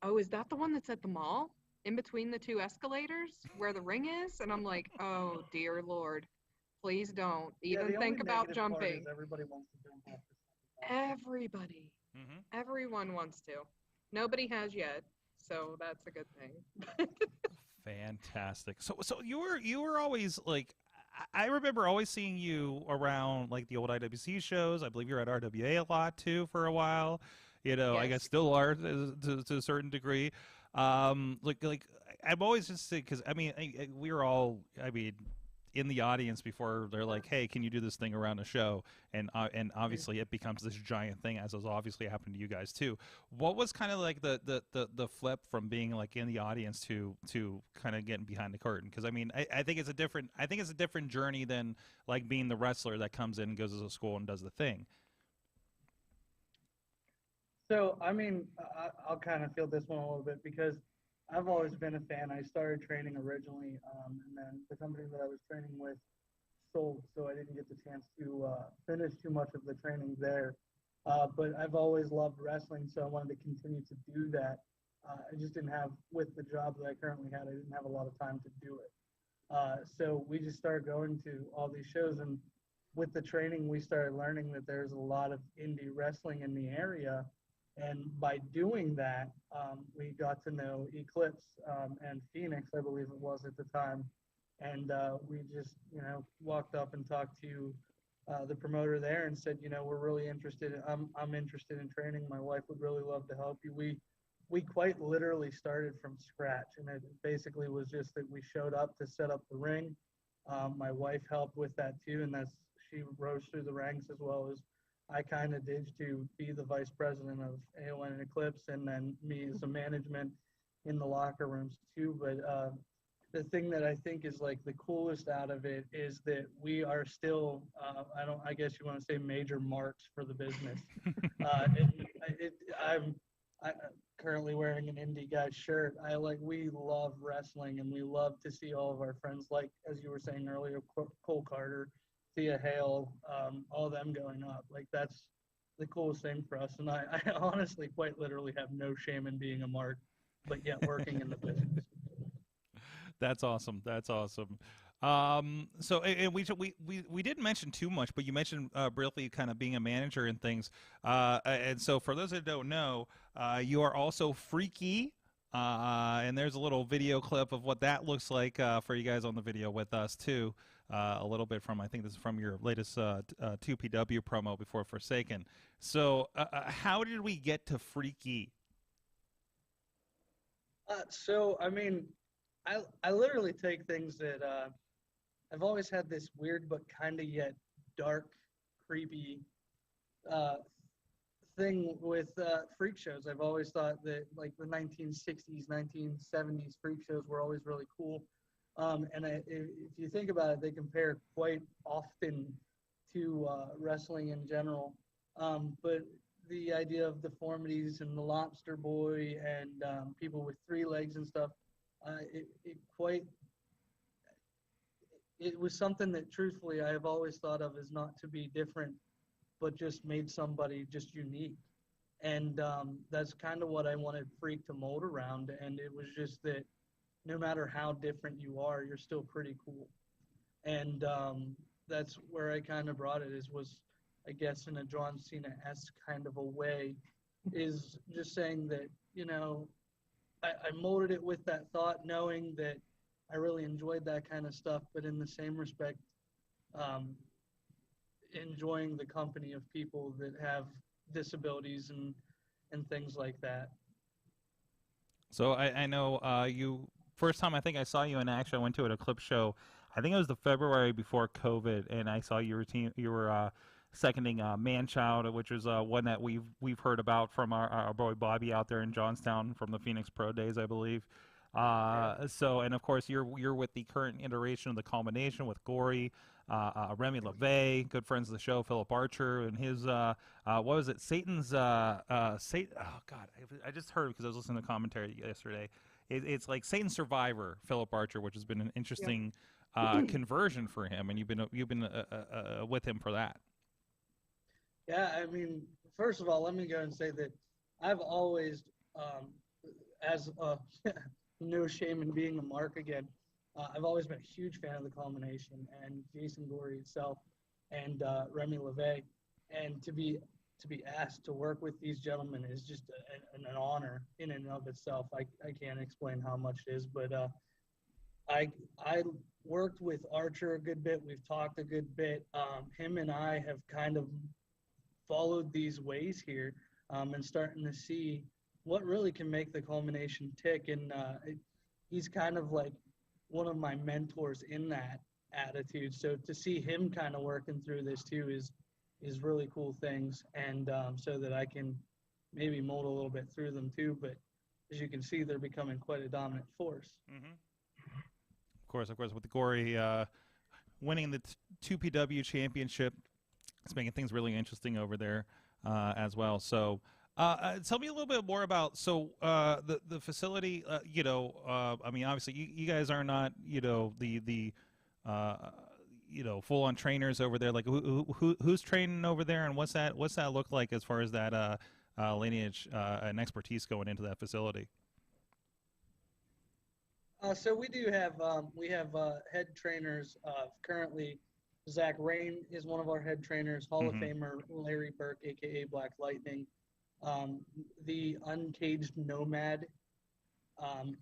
oh, is that the one that's at the mall in between the two escalators where the ring is? And I'm like, oh dear Lord, Please don't Yeah, even the think only about negative part jumping. is everybody wants to jump off the second time. Everybody. Mm-hmm. Everyone wants to. Nobody has yet, so that's a good thing. Fantastic. So you were always like, I remember always seeing you around like the old IWC shows. I believe you're at RWA a lot too for a while. You know, I Yes. guess still are to a certain degree. Like I'm always just because I mean we were all in the audience before they're like, hey, can you do this thing around the show? And obviously it becomes this giant thing, as has obviously happened to you guys too. What was kind of like the flip from being like in the audience to kind of getting behind the curtain? Because I mean, I think it's a different journey than like being the wrestler that comes in and goes to school and does the thing. So, I mean, I'll kind of feel this one a little bit because I've always been a fan. I started training originally, and then the company that I was training with sold, so I didn't get the chance to finish too much of the training there. But I've always loved wrestling, so I wanted to continue to do that. I just didn't have, with the job that I currently had, I didn't have a lot of time to do it. So we just started going to all these shows, and with the training, we started learning that there's a lot of indie wrestling in the area. And by doing that, we got to know Eclipse and Phoenix, I believe it was at the time. And we just, walked up and talked to the promoter there and said, we're really interested. I'm interested in training. My wife would really love to help you. We quite literally started from scratch, and it basically was just that we showed up to set up the ring. My wife helped with that too, and she rose through the ranks as well as I kind of did to be the vice president of AON and Eclipse, and then me as a management in the locker rooms too. But the thing that I think is like the coolest out of it is that we are still, I guess you want to say major marks for the business. I'm currently wearing an indie guy shirt. We love wrestling, and we love to see all of our friends, like as you were saying earlier, Cole Carter, Thea Hale, all them going up. Like that's the coolest thing for us. And I honestly quite literally have no shame in being a mark, but yet working in the business. That's awesome. That's awesome. So and we didn't mention too much, but you mentioned briefly kind of being a manager and things. And so for those that don't know, you are also Freaky. And there's a little video clip of what that looks like for you guys on the video with us too. A little bit from, I think this is from your latest 2PW promo before Forsaken. So how did we get to Freaky? So, I mean, I literally take things that I've always had this weird but kind of yet dark, creepy thing with freak shows. I've always thought that like the 1960s, 1970s freak shows were always really cool. If you think about it, they compare quite often to wrestling in general. But the idea of deformities and the lobster boy and people with 3 legs and stuff, it was something that truthfully I have always thought of as not to be different, but just made somebody just unique. And that's kind of what I wanted Freak to mold around. And it was just that no matter how different you are, you're still pretty cool. And that's where I kind of brought it, was I guess in a John Cena-esque kind of a way, is just saying that, I molded it with that thought, knowing that I really enjoyed that kind of stuff, but in the same respect, enjoying the company of people that have disabilities and things like that. So I know you, first time I think I saw you in action, I went to an Eclipse show. I think it was the February before COVID, and I saw you were seconding Manchild, which was one that we've heard about from our boy Bobby out there in Johnstown from the Phoenix Pro days, I believe. So, and of course you're with the current iteration of the culmination with Gory, Remy LeVay, good friends of the show, Philip Archer, and his what was it, Satan's Satan? Oh God, I just heard because I was listening to commentary yesterday. It's like Satan Survivor, Philip Archer, which has been an interesting conversion for him, and you've been with him for that. Yeah, I mean, first of all, let me go and say that I've always, as no shame in being a mark again, I've always been a huge fan of the Culmination and Jason Gorey itself and Remy LeVay, and to be asked to work with these gentlemen is just an honor in and of itself. I can't explain how much it is, but I worked with Archer a good bit. We've talked a good bit. Him and I have kind of followed these ways here, and starting to see what really can make the Culmination tick. And he's kind of like one of my mentors in that attitude. So to see him kind of working through this too is really cool things, and so that I can maybe mold a little bit through them too. But as you can see, they're becoming quite a dominant force. Mm-hmm. Of course, with the Gory winning the 2PW championship, it's making things really interesting over there as well. So tell me a little bit more about the facility. I mean, obviously you guys are not the full-on trainers over there. Like who's training over there, and what's that look like as far as that lineage and expertise going into that facility? So we do have head trainers currently. Zach Rain is one of our head trainers. Hall of Famer Larry Burke, aka Black Lightning, the Uncaged Nomad,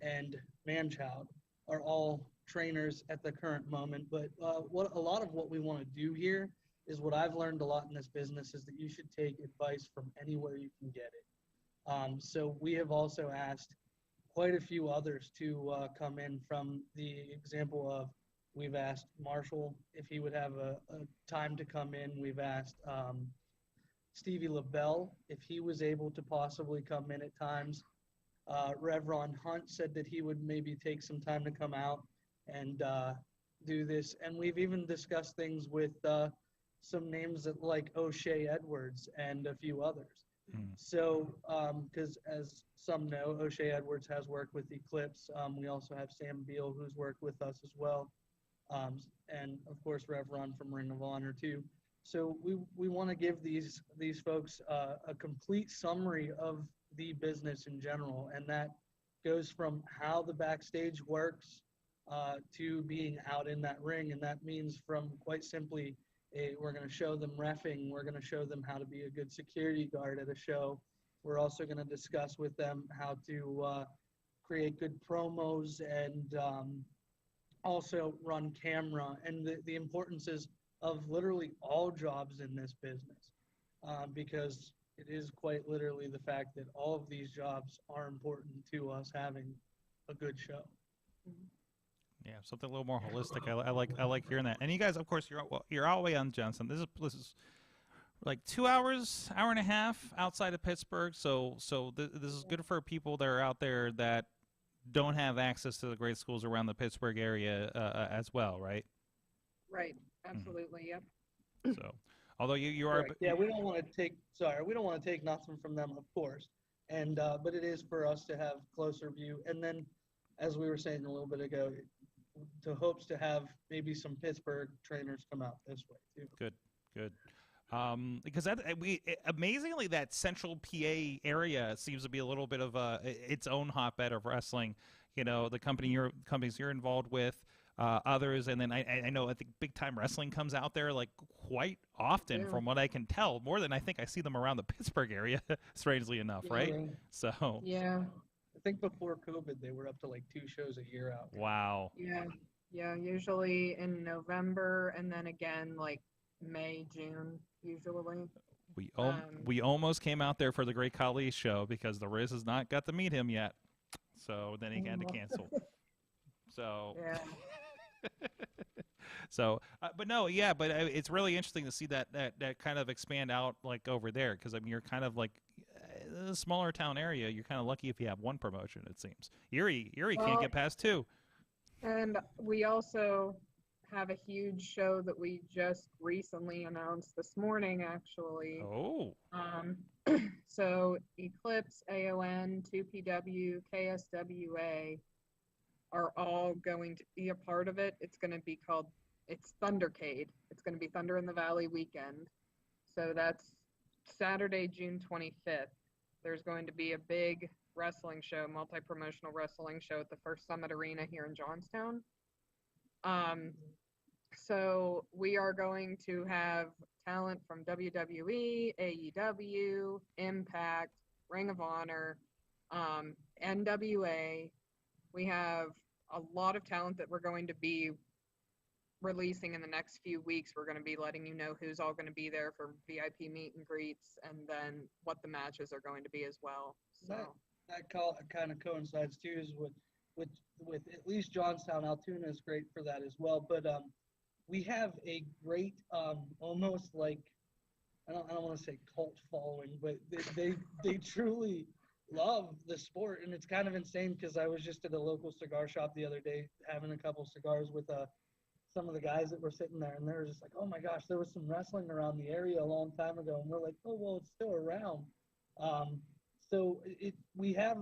and Manchild are all trainers at the current moment. But what a lot of what we want to do here is what I've learned a lot in this business is that you should take advice from anywhere you can get it. So we have also asked quite a few others to come in. From the example of, we've asked Marshall if he would have a time to come in. We've asked Stevie LaBelle if he was able to possibly come in at times. Rev Ron Hunt said that he would maybe take some time to come out and do this. And we've even discussed things with some names like O'Shea Edwards and a few others. So, because as some know, O'Shea Edwards has worked with Eclipse. We also have Sam Beal, who's worked with us as well. And of course, Rev Ron from Ring of Honor too. So we want to give these folks a complete summary of the business in general, and that goes from how the backstage works to being out in that ring. And that means from quite simply, we're going to show them reffing. We're going to show them how to be a good security guard at a show. We're also going to discuss with them how to create good promos and also run camera, and the importances of literally all jobs in this business, because it is quite literally the fact that all of these jobs are important to us having a good show. Yeah, something a little more holistic. I like hearing that. And you guys, of course, you're all the way on Johnson. This is like 2 hours, hour and a half outside of Pittsburgh. So this is good for people that are out there that don't have access to the great schools around the Pittsburgh area as well, right? Right. Absolutely. Yep. So, although you are, yeah, we don't want to take nothing from them, of course, and but it is for us to have closer view. And then, as we were saying a little bit ago, to hopes to have maybe some Pittsburgh trainers come out this way too. Good. Because amazingly, that central PA area seems to be a little bit of its own hotbed of wrestling. You know, the companies you're involved with, others, and then I know I think Big Time Wrestling comes out there like quite often, from what I can tell, more than I think I see them around the Pittsburgh area. Strangely enough, right? So yeah, I think before COVID they were up to like 2 shows a year out. Wow. Yeah. Usually in November, and then again like May, June, usually. We almost came out there for the Great Khali show because the Riz has not got to meet him yet, so then he had to cancel. So yeah. So, but no, yeah, but it's really interesting to see that kind of expand out like over there, because I mean you're kind of like a smaller town area. You're kind of lucky if you have one promotion. It seems Erie can't get past 2. And we also have a huge show that we just recently announced this morning, actually. Oh. So Eclipse, AON, 2PW, KSWA are all going to be a part of it. It's going to be called, it's Thundercade. It's going to be Thunder in the Valley weekend. So that's Saturday, June 25th. There's going to be a big wrestling show, multi-promotional wrestling show at the First Summit Arena here in Johnstown. So we are going to have talent from WWE, AEW, Impact, Ring of Honor, NWA. We have a lot of talent that we're going to be releasing in the next few weeks. We're going to be letting you know who's all going to be there for VIP meet and greets, and then what the matches are going to be as well. So that kind of coincides too is with at least Johnstown. Altoona is great for that as well. But we have a great almost like I don't want to say cult following, but they truly love the sport, and it's kind of insane because I was just at a local cigar shop the other day having a couple cigars with some of the guys that were sitting there, and they were just like, oh my gosh, there was some wrestling around the area a long time ago, and we're like, oh well, it's still around. So we have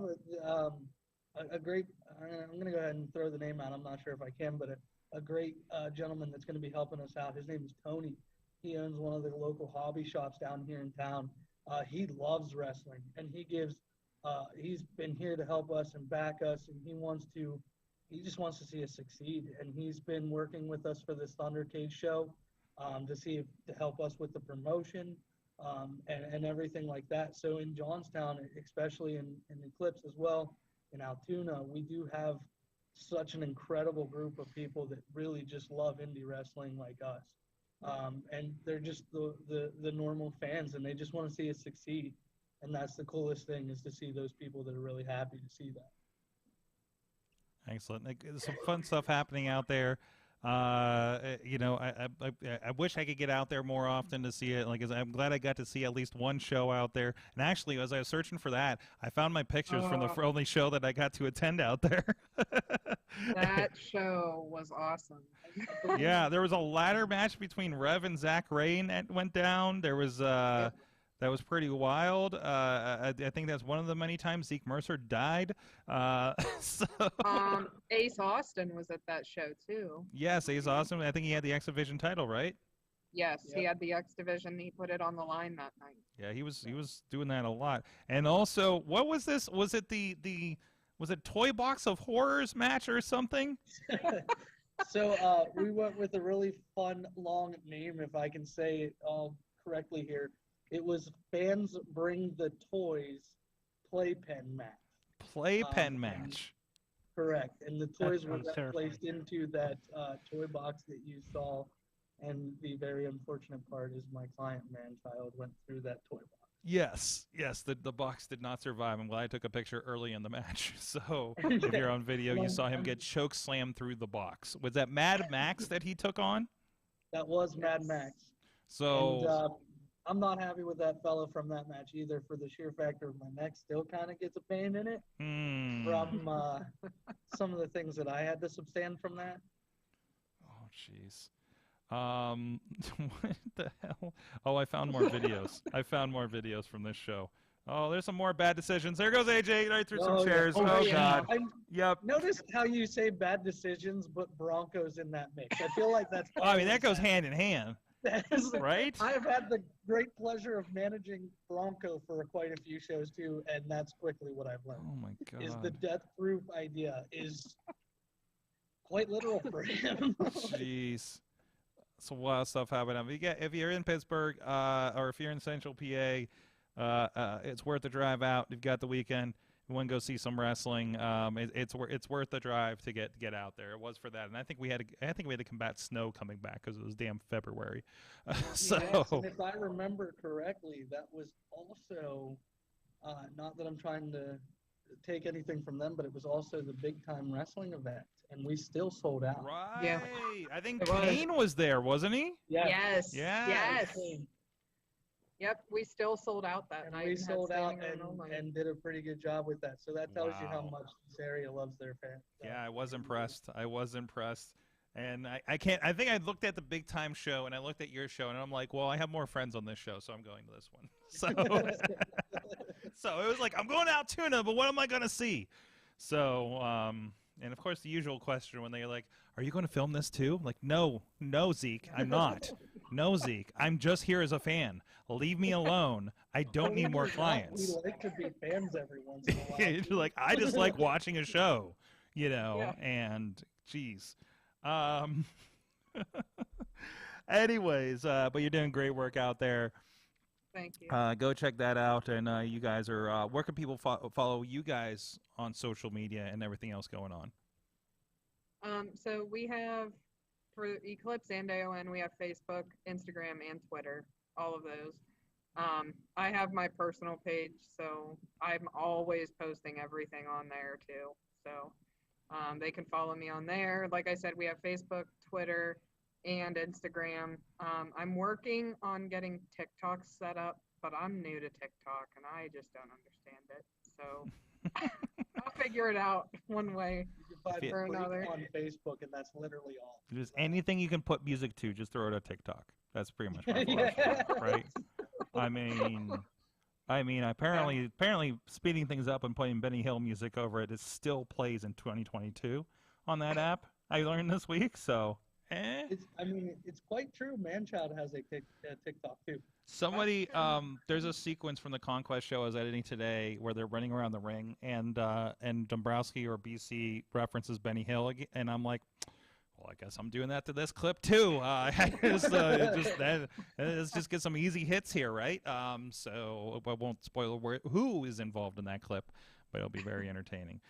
a great, I'm going to go ahead and throw the name out, I'm not sure if I can, but a great gentleman that's going to be helping us out. His name is Tony. He owns one of the local hobby shops down here in town. He loves wrestling, and he's been here to help us and back us, and he just wants to see us succeed. And he's been working with us for this Thunder Cage show to help us with the promotion and everything like that. So in Johnstown, especially in Eclipse as well, in Altoona, we do have such an incredible group of people that really just love indie wrestling like us. And they're just the normal fans, and they just want to see us succeed. And that's the coolest thing, is to see those people that are really happy to see that. Excellent. There's some fun stuff happening out there. You know, I wish I could get out there more often to see it. Like, I'm glad I got to see at least one show out there. And actually, as I was searching for that, I found my pictures from the only show that I got to attend out there. That show was awesome. Yeah, there was a ladder match between Rev and Zach Rain that went down. There was that was pretty wild. I think that's one of the many times Zeke Mercer died. So Ace Austin was at that show too. Yes, Ace Austin. I think he had the X Division title, right? Yes, Yep. he had the X Division. He put it on the line that night. Yeah, he was doing that a lot. And also, what was this? Was it was it Toy Box of Horrors match or something? So we went with a really fun, long name, if I can say it all correctly here. It was Fans Bring the Toys Playpen Match. Playpen match. Correct. And the toys were sounds then terrifying. placed into that toy box that you saw. And the very unfortunate part is my client, man-child, went through that toy box. Yes, the box did not survive. I'm glad I took a picture early in the match. So if you're on video, you saw him get choke slammed through the box. Was that Mad Max that he took on? That was Mad Max. So And I'm not happy with that fella from that match either, for the sheer factor of my neck still kind of gets a pain in it from some of the things that I had to substand from that. Oh, jeez. What the hell? Oh, I found more videos. I found more videos from this show. Oh, there's some more bad decisions. There goes AJ right through some chairs. Yeah. Oh, Yeah. God. Yep. Notice how you say bad decisions, but Broncos in that mix. I feel like that's. I mean, that goes hand in hand, right? I have had the great pleasure of managing Bronco for quite a few shows too, and that's quickly what I've learned. Oh, my God. Is the death proof idea is quite literal for him. Jeez. Some wild stuff happening. If you're in Pittsburgh or if you're in Central PA, it's worth the drive out. You've got the weekend. You want to go see some wrestling. It's worth the drive to get out there. It was for that, and I think we had to combat snow coming back because it was damn February. So Yes, and if I remember correctly, that was also not that I'm trying to take anything from them, but it was also the big time wrestling event, and we still sold out. right. Yeah. I think It was. Kane was there, wasn't he? Yes. Yeah. Yes. Yep, we still sold out that And night. we and had sold out standing room only. and did a pretty good job with that. So that tells you how Wow. much this area loves their fans. Yeah, I was impressed. And I can't. I think I looked at the big time show and I looked at your show and I'm like, well, I have more friends on this show, so I'm going to this one. So it was like, I'm going to Altoona, but what am I going to see? So, and of course, the usual question when they're like, are you going to film this too? I'm like, no, Zeke, I'm not. No, Zeke, I'm just here as a fan. Leave me alone. I don't need more clients. We like to be fans every once in a while. You're like, I just like watching a show, Yeah. and geez. Anyways, but you're doing great work out there. Thank you. Go check that out. And you guys are, where can people follow you guys on social media and everything else going on? So we have, for Eclipse and AON, we have Facebook, Instagram, and Twitter, all of those. I have my personal page, so I'm always posting everything on there too. So they can follow me on there. Like I said, we have Facebook, Twitter, and Instagram. I'm working on getting TikTok set up, but I'm new to TikTok and I just don't understand it. So I'll figure it out one way or another. On Facebook, and that's literally all. Just anything you can put music to, just throw it on TikTok. That's pretty much my philosophy, right? I mean, apparently speeding things up and putting Benny Hill music over it still plays in 2022 on that app. I learned this week, so. It's quite true. Manchild has a TikTok too. Somebody, there's a sequence from the Conquest show I was editing today where they're running around the ring, and Dombrowski or BC references Benny Hill, and I'm like, well, I guess I'm doing that to this clip too. Let's just get some easy hits here, right? So I won't spoil who is involved in that clip, but it'll be very entertaining.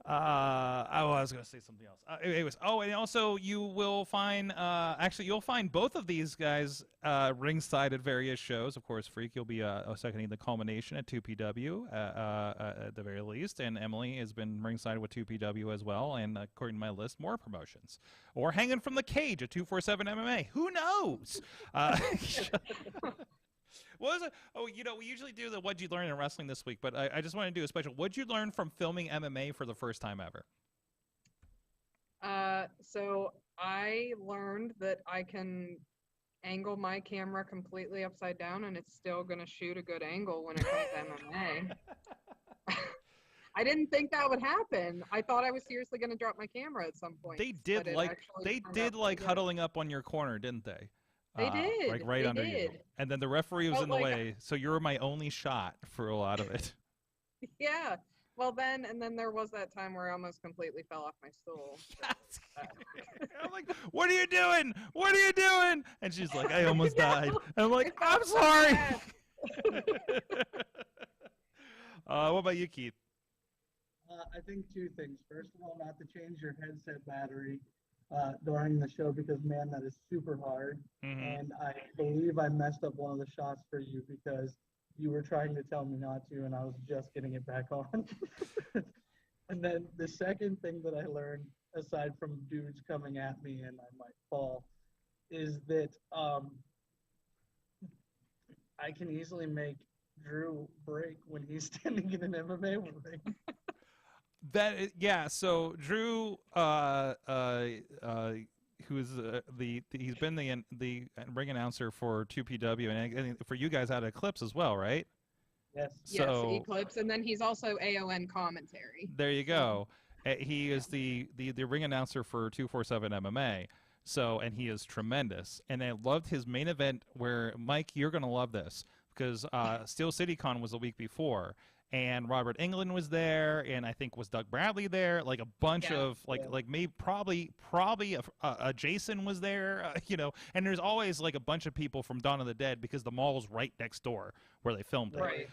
I was going to say something else. Anyways, and also you will find, you'll find both of these guys ringside at various shows. Of course, Freak, you'll be seconding the culmination at 2PW at the very least, and Emily has been ringside with 2PW as well, and according to my list, more promotions. Or hanging from the cage at 247 MMA. Who knows? What was it? Oh, we usually do the What'd You Learn in Wrestling this week, but I just want to do a special. What'd you learn from filming MMA for the first time ever? So I learned that I can angle my camera completely upside down and it's still going to shoot a good angle when it comes to MMA. I didn't think that would happen. I thought I was seriously going to drop my camera at some point. They did huddling up on your corner, didn't they? They did. Like right they under did. you. And then the referee was in the way, so you were my only shot for a lot of it. Yeah. Well, then there was that time where I almost completely fell off my stool. I'm like, what are you doing? What are you doing? And she's like, I almost died. And I'm like, I'm sorry. What about you, Keith? I think two things. First of all, not to change your headset battery during the show, because man, that is super hard. And I believe I messed up one of the shots for you because you were trying to tell me not to, and I was just getting it back on. And then the second thing that I learned, aside from dudes coming at me and I might fall, is that I can easily make Drew break when he's standing in an MMA ring. So Drew, who's he's been the ring announcer for 2PW and for you guys out at Eclipse as well, right? Yes. So, yes, Eclipse, and then he's also AON commentary. There you go. He is the ring announcer for 247 MMA. So, and he is tremendous. And I loved his main event where, Mike, you're going to love this, because Steel City Con was the week before. And Robert Englund was there, and I think was Doug Bradley there, like a bunch of like maybe probably a Jason was there, and there's always like a bunch of people from Dawn of the Dead because the mall was right next door where they filmed it. Right.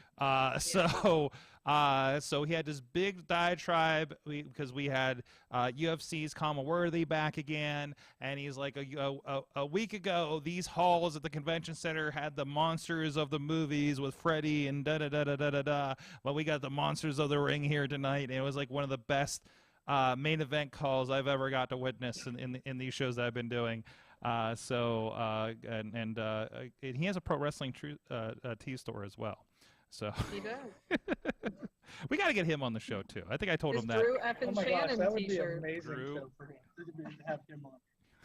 So he had this big diatribe because we had UFC's Kama Worthy back again, and he's like a week ago these halls at the convention center had the monsters of the movies with Freddy and da da da da da da da. Well, we got the monsters of the ring here tonight, and it was like one of the best main event calls I've ever got to witness in these shows that I've been doing. And he has a pro wrestling tea store as well. So he does. We got to get him on the show too. I think I told him that. Drew F. and Shannon that would t-shirt. be amazing Drew. show for him to have him on.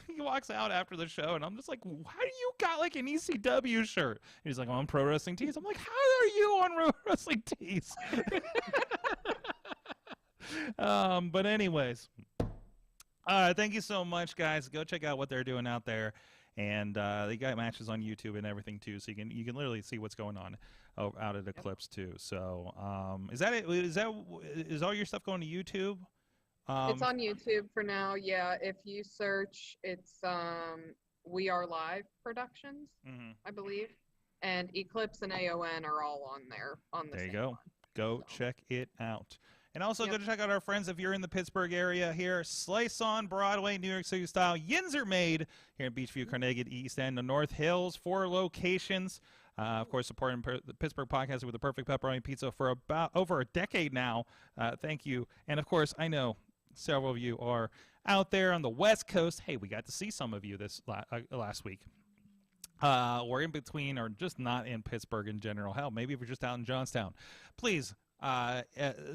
He walks out after the show, and I'm just like, "How do you got like an ECW shirt?" And he's like, "I'm on Pro Wrestling Tees." I'm like, "How are you on Pro Wrestling Tees?" But anyways, thank you so much, guys. Go check out what they're doing out there, and they got matches on YouTube and everything too, so you can literally see what's going on out at Eclipse too. So, is that it? Is all your stuff going to YouTube? It's on YouTube for now. Yeah, if you search, it's We Are Live Productions, I believe, and Eclipse and AON are all on there. There you go. Go check it out. And also go to check out our friends if you're in the Pittsburgh area here. Slice on Broadway, New York City style. Yins are made here in Beachview, Carnegie, East End, and North Hills. 4 locations. Of course, supporting the Pittsburgh podcast with the perfect pepperoni pizza for about over a decade now. Thank you. And, of course, I know several of you are out there on the West Coast. Hey, we got to see some of you this last week. Or in between, or just not in Pittsburgh in general. Hell, maybe if you're just out in Johnstown. Please,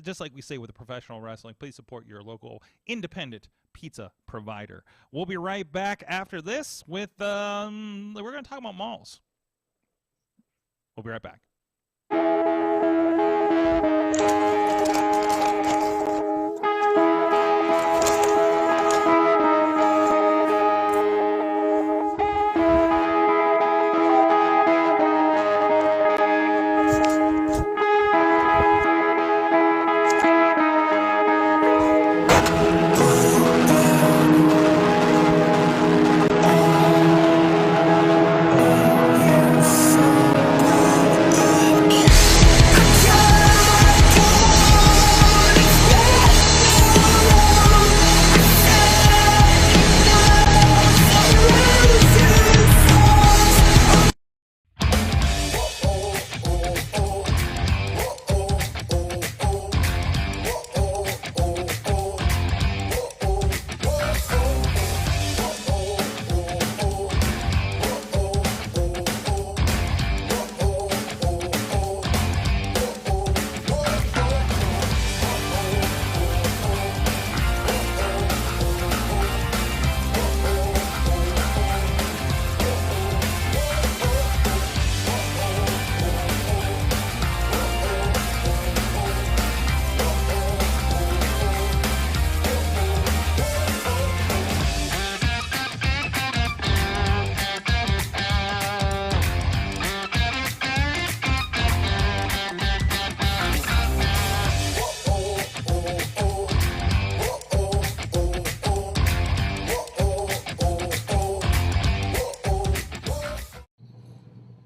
just like we say with the professional wrestling, please support your local independent pizza provider. We'll be right back after this with, we're going to talk about malls. We'll be right back.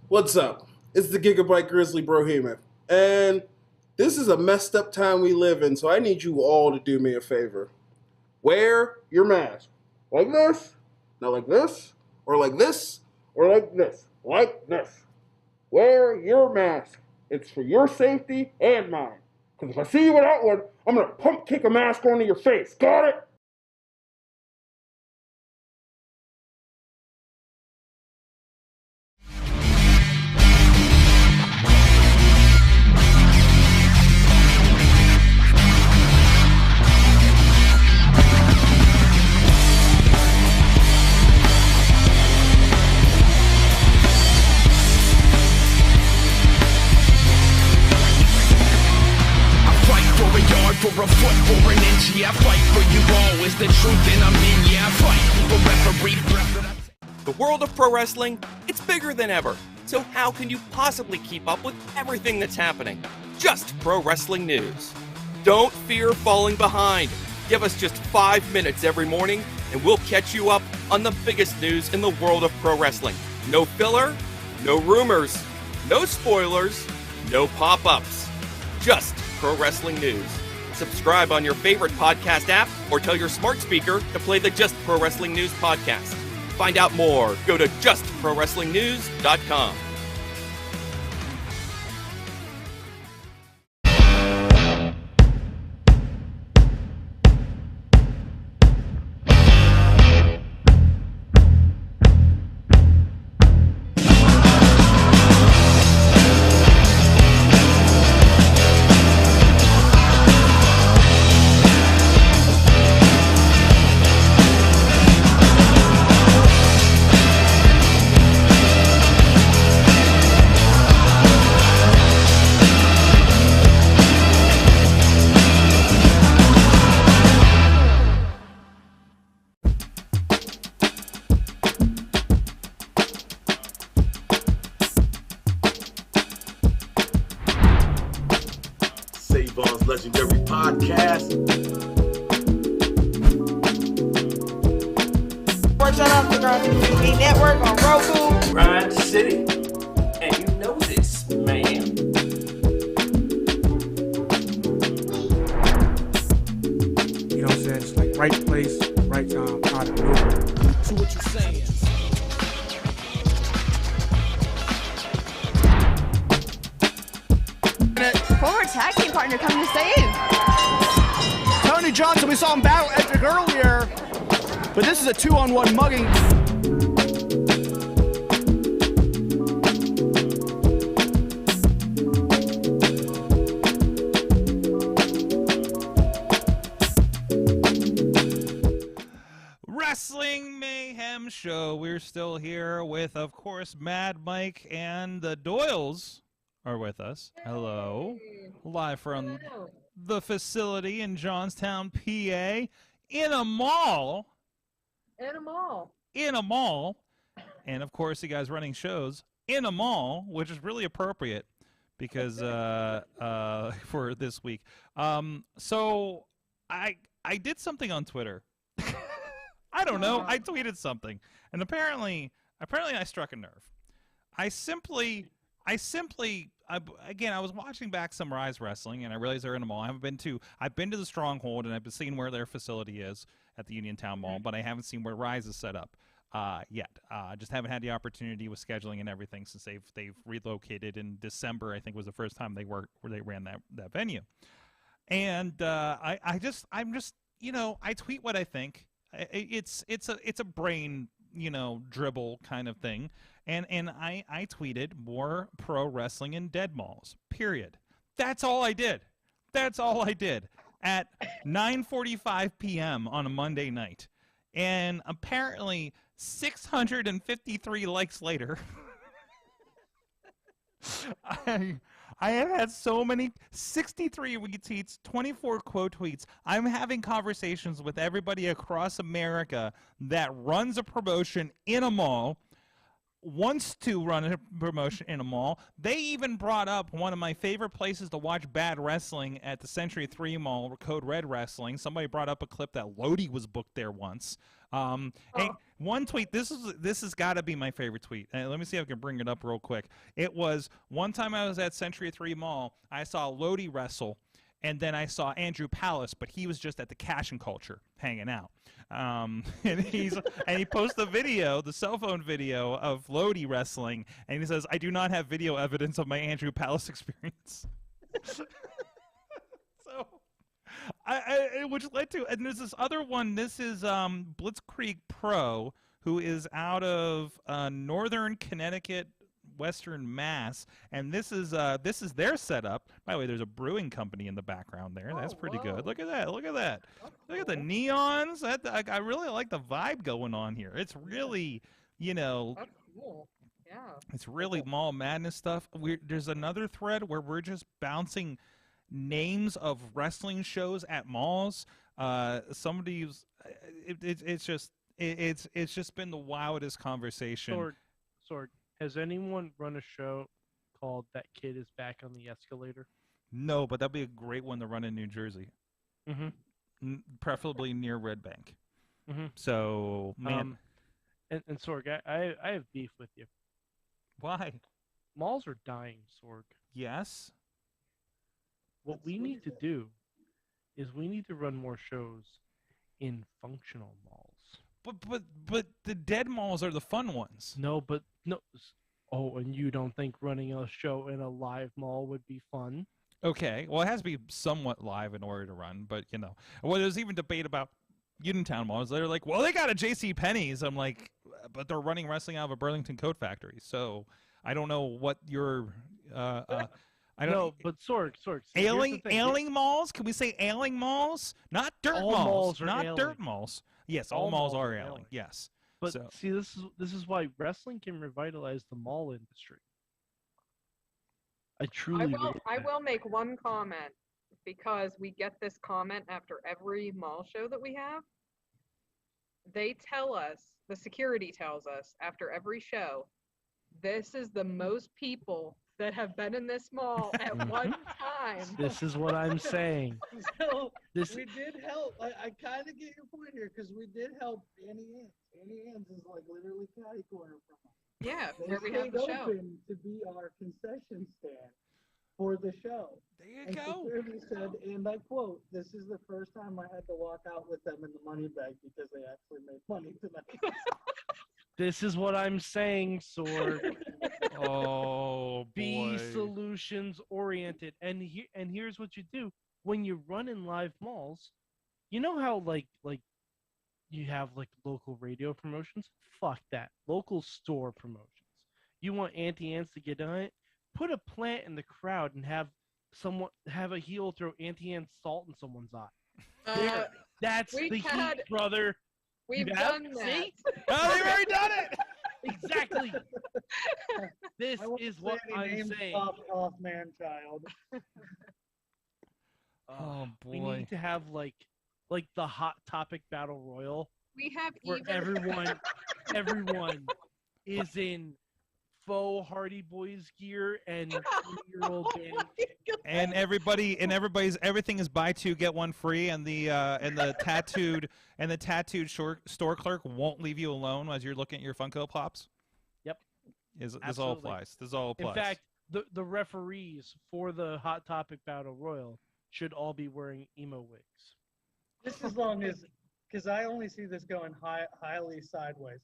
What's up? It's the Gigabyte Grizzly Brohemian, and this is a messed up time we live in, so I need you all to do me a favor. Wear your mask. Like this, not like this, or like this, or like this, like this. Wear your mask. It's for your safety and mine. Because if I see you without one, I'm going to pump kick a mask onto your face. Got it? For a foot or an inch, yeah, I fight for you all. Is the truth and I'm in, yeah, I fight for referee. The world of pro wrestling, it's bigger than ever. So how can you possibly keep up with everything that's happening? Just pro wrestling news. Don't fear falling behind. Give us just 5 minutes every morning and we'll catch you up on the biggest news in the world of pro wrestling. No filler, no rumors, no spoilers, no pop-ups. Just pro wrestling news. Subscribe on your favorite podcast app or tell your smart speaker to play the Just Pro Wrestling News podcast. Find out more. Go to justprowrestlingnews.com. Legendary podcast. Network. Shout out to Grind City TV Network on Roku. Grind City. And you know this, man. You know what I'm saying? It's like right place, right time, out of nowhere. So what you saying? Former tag team partner coming to save. Tony Johnson, we saw him battle Edric earlier, but this is a 2-on-1 mugging. Wrestling Mayhem Show. We're still here with, of course, Mad Mike, and the Doyles are with us. Hello. Live from the facility in Johnstown, PA, in a mall. In a mall. In a mall. And, of course, you guys running shows in a mall, which is really appropriate because for this week. So I did something on Twitter. I don't know. I tweeted something, and apparently I struck a nerve. I was watching back some Rise Wrestling, and I realized they're in a mall. I've been to the Stronghold, and I've been seeing where their facility is at the Uniontown Mall, but I haven't seen where Rise is set up yet. Just haven't had the opportunity with scheduling and everything since they've relocated in December. I think was the first time they ran that venue, and I'm just I tweet what I think. It's a brain dribble kind of thing, and I tweeted more pro wrestling in dead malls. Period. That's all I did. At 9:45 p.m. on a Monday night, and apparently 653 likes later. I have had so many 63 retweets, 24 quote tweets. I'm having conversations with everybody across America that runs a promotion in a mall, wants to run a promotion in a mall. They even brought up one of my favorite places to watch bad wrestling at the Century 3 Mall, Code Red Wrestling. Somebody brought up a clip that Lodi was booked there once. Hey, one tweet, this has got to be my favorite tweet. Let me see if I can bring it up real quick. It was one time I was at Century 3 Mall. I saw Lodi wrestle, and then I saw Andrew Palace, but he was just at the Cash and Culture hanging out. And he posts the video, the cell phone video of Lodi wrestling, and he says, "I do not have video evidence of my Andrew Palace experience." Which led to, and there's this other one. This is Blitzkrieg Pro, who is out of northern Connecticut, Western Mass, and this is their setup. By the way, there's a brewing company in the background there. That's pretty good. Look at that. Look at the neons. I really like the vibe going on here. It's really, That's cool. Yeah. It's really mall madness stuff. There's another thread where we're just bouncing names of wrestling shows at malls. Somebody's it's just been the wildest conversation. Sorg, has anyone run a show called That Kid Is Back on the Escalator? No, but that'd be a great one to run in New Jersey. Preferably near Red Bank. So, man. And Sorg, I have beef with you. Why? Malls are dying, Sorg. Yes. What we need to do is we need to run more shows in functional malls. But the dead malls are the fun ones. No. Oh, and you don't think running a show in a live mall would be fun? Okay. Well, it has to be somewhat live in order to run, but well, there's even debate about Uniontown malls. They're like, well, they got a J.C. Penney's. I'm like, but they're running wrestling out of a Burlington coat factory. So I don't know what your I don't know, but Sorg. Ailing malls? Can we say ailing malls? Not dirt all malls. Not ailing. Dirt malls. Yes, all malls are ailing. Yes. But see, this is why wrestling can revitalize the mall industry. I will make one comment because we get this comment after every mall show that we have. They tell us, the security tells us after every show, this is the most people that have been in this mall at one time. This is what I'm saying. So This- we did help. I kind of get your point here because we did help Annie Ann's. Annie Ann's is like literally catty corner from us. Yeah, They where we have the stayed show. open to be our concession stand for the show. There you And go. security said, and I quote, "This is the first time I had to walk out with them in the money bag because they actually made money tonight." This is what I'm saying, Sorg. Oh boy. Be solutions oriented, and here's what you do when you run in live malls. You know how like you have like local radio promotions? Fuck that. Local store promotions. You want Auntie Anne's to get on it? Put a plant in the crowd and have a heel throw Auntie Anne's salt in someone's eye. There, that's the heat, brother. We've You have? done that. See? Oh, they've already done it. Exactly. This I won't is say what any I'm names saying. off man child. Oh We boy. need to have like the hot topic battle royal We have where even everyone is in faux Hardy Boys gear and 20-year-old band. And everything is buy two get one free, and the tattooed store clerk won't leave you alone as you're looking at your Funko Pops. Yep. This all Absolutely. applies. This all applies. In fact, the referees for the hot topic battle royal should all be wearing emo wigs. Just as long as, because I only see this going highly sideways.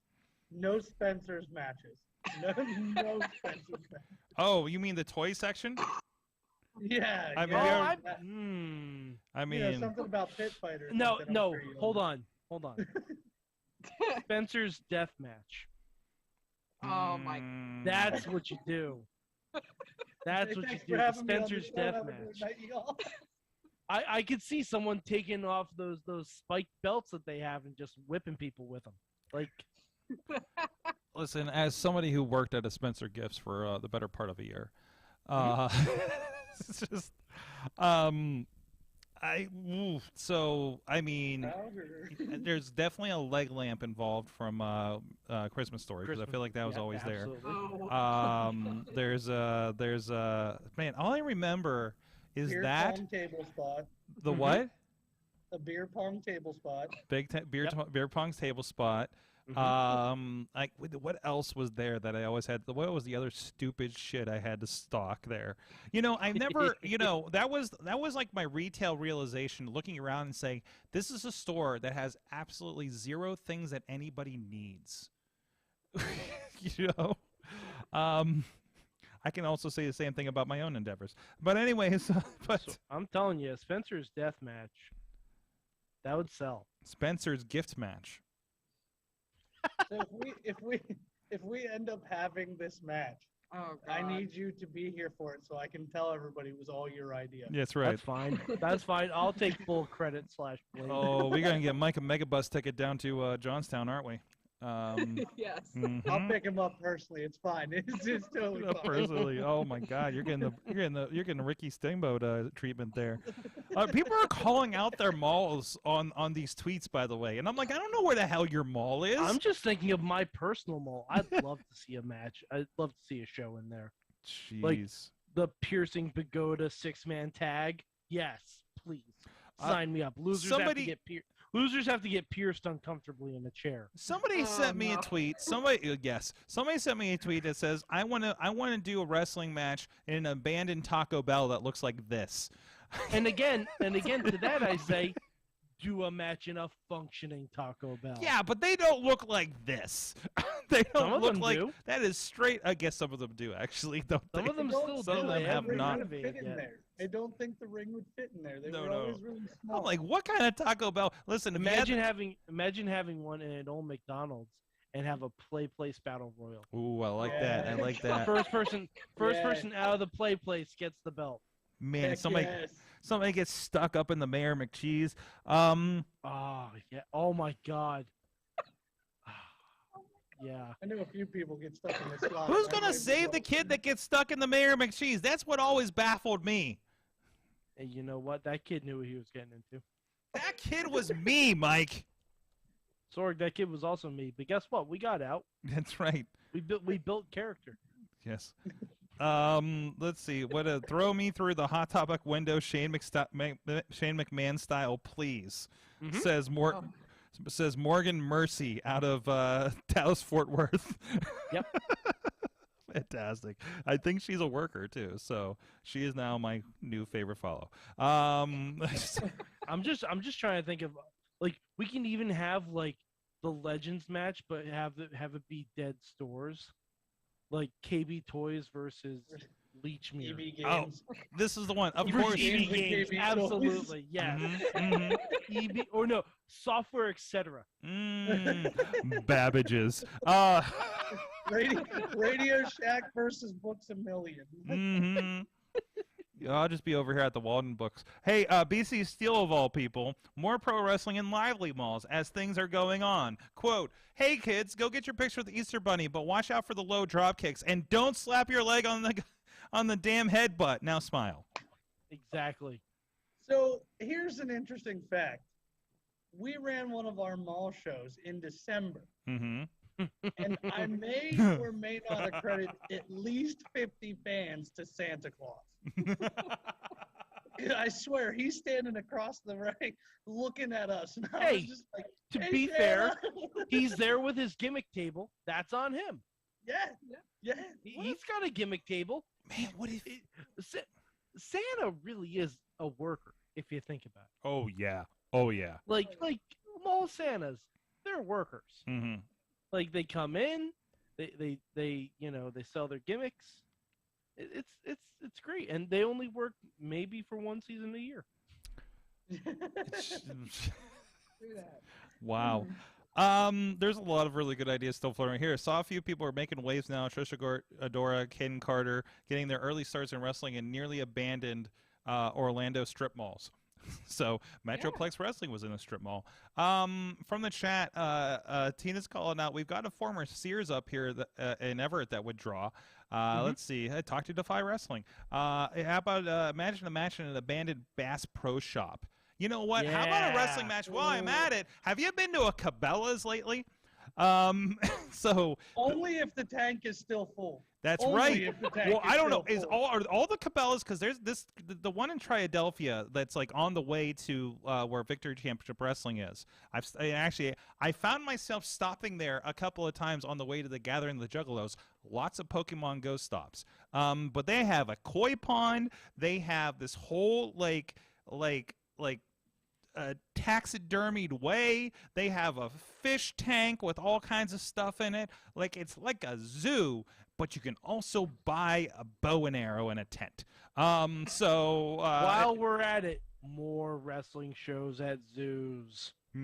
No Spencer's matches. No Spencer's matches. Oh, you mean the toy section? Yeah. I mean, yeah. I mean, Yeah, something about pit fighter. No, hold on. Spencer's death match. Oh my. That's what you do. That's what you do. The Spencer's death match. I could see someone taking off those spiked belts that they have and just whipping people with them. Like, listen, as somebody who worked at a Spencer Gifts for the better part of a year, it's just, I mean, there's definitely a leg lamp involved from Christmas Story, because I feel like that was always there. There's man, all I remember is beer that pong table spot. the what? A beer pong table spot. Beer pong's table spot. What else was there that I always had? What was the other stupid shit I had to stock there? I never, that was like my retail realization, looking around and saying, this is a store that has absolutely zero things that anybody needs. I can also say the same thing about my own endeavors. But anyways, so I'm telling you, Spencer's death match, that would sell. Spencer's gift match. So if we end up having this match, I need you to be here for it so I can tell everybody it was all your idea. That's right. That's fine. That's fine. I'll take full credit / blame. Oh, we're gonna get Mike a megabus ticket down to Johnstown, aren't we? Yes. I'll pick him up personally. It's fine. It's totally fine. Personally, oh my God, you're getting the Ricky Steamboat treatment there. People are calling out their malls on these tweets, by the way, and I'm like, I don't know where the hell your mall is. I'm just thinking of my personal mall. I'd love to see a match. I'd love to see a show in there. Jeez. Like the piercing pagoda 6-man tag. Yes, please sign me up. Losers have to get pierced uncomfortably in a chair. Somebody sent me a tweet. Somebody sent me a tweet that says, I want to do a wrestling match in an abandoned Taco Bell that looks like this. And again to that I say, do a match in a functioning Taco Bell. Yeah, but they don't look like this. They don't Some of look them like do. That is straight. I guess some of them do actually. Don't Some they? of them still Some do. of them They have haven't not. renovated Fit in yet. there. I don't think the ring would fit in there. They No, were no. always really small. I'm like, what kind of Taco Bell? Listen, Imagine having one in an old McDonald's and have a play place battle royal. Ooh, I like that. I like that. First person out of the play place gets the belt. Man, Heck somebody yes. gets stuck up in the Mayor McCheese. Oh yeah. Oh my God. Yeah. I know a few people get stuck in this slide. Who's gonna save the kid that gets stuck in the Mayor McCheese? That's what always baffled me. And you know what? That kid knew what he was getting into. That kid was me, Mike. Sorg, that kid was also me. But guess what? We got out. That's right. We built character. Yes. Let's see. Throw me through the Hot Topic window, Shane McMahon style, please. Mm-hmm. Says Morgan Mercy out of Dallas Fort Worth. Yep. Fantastic. I think she's a worker too, so she is now my new favorite follow. I'm just trying to think of, like, we can even have like the Legends match, but have it be dead stores, like KB Toys versus Leechmere. EB Oh, Games. this is the one. Of Versus course. EB Games. Games, KB absolutely, yeah. EB or no software, etc. Babbages. Radio Shack versus Books a Million. I'll just be over here at the Walden Books. Hey, BC Steel of all people, more pro wrestling in lively malls as things are going on. Quote, hey kids, go get your picture with the Easter Bunny, but watch out for the low drop kicks and don't slap your leg on the damn headbutt. Now smile. Exactly. So here's an interesting fact. We ran one of our mall shows in December. Mm-hmm. And I may or may not accredit at least 50 fans to Santa Claus. I swear, he's standing across the ring looking at us. And I was just like, to hey, be Santa. fair, he's there with his gimmick table. That's on him. Yeah. He's got a gimmick table. Man, what if Santa really is a worker, if you think about it. Oh yeah. Oh yeah. Like mall Santas, they're workers. Mm-hmm. Like they come in, they sell their gimmicks. It's great, and they only work maybe for one season a year. Wow. There's a lot of really good ideas still floating here. Saw a few people are making waves now. Trisha Adora, Caden Carter, getting their early starts in wrestling in nearly abandoned Orlando strip malls. So Metroplex Wrestling was in a strip mall. From the chat, Tina's calling out. We've got a former Sears up here in Everett that would draw. Let's see. Talk to Defy Wrestling. How about imagine a match in an abandoned Bass Pro Shop? You know what? How about a wrestling match? While I'm at it, have you been to a Cabela's lately? So only if the tank is still full. That's only right. If the tank Well, I don't know. full. Are all the Cabela's, because there's the one in Triadelphia that's like on the way to where Victory Championship Wrestling is. I found myself stopping there a couple of times on the way to the Gathering of the Juggalos. Lots of Pokemon Go stops. But they have a koi pond. They have this whole like a taxidermied way. They have a fish tank with all kinds of stuff in it. Like it's like a zoo, but you can also buy a bow and arrow and a tent. While we're at it, more wrestling shows at zoos. I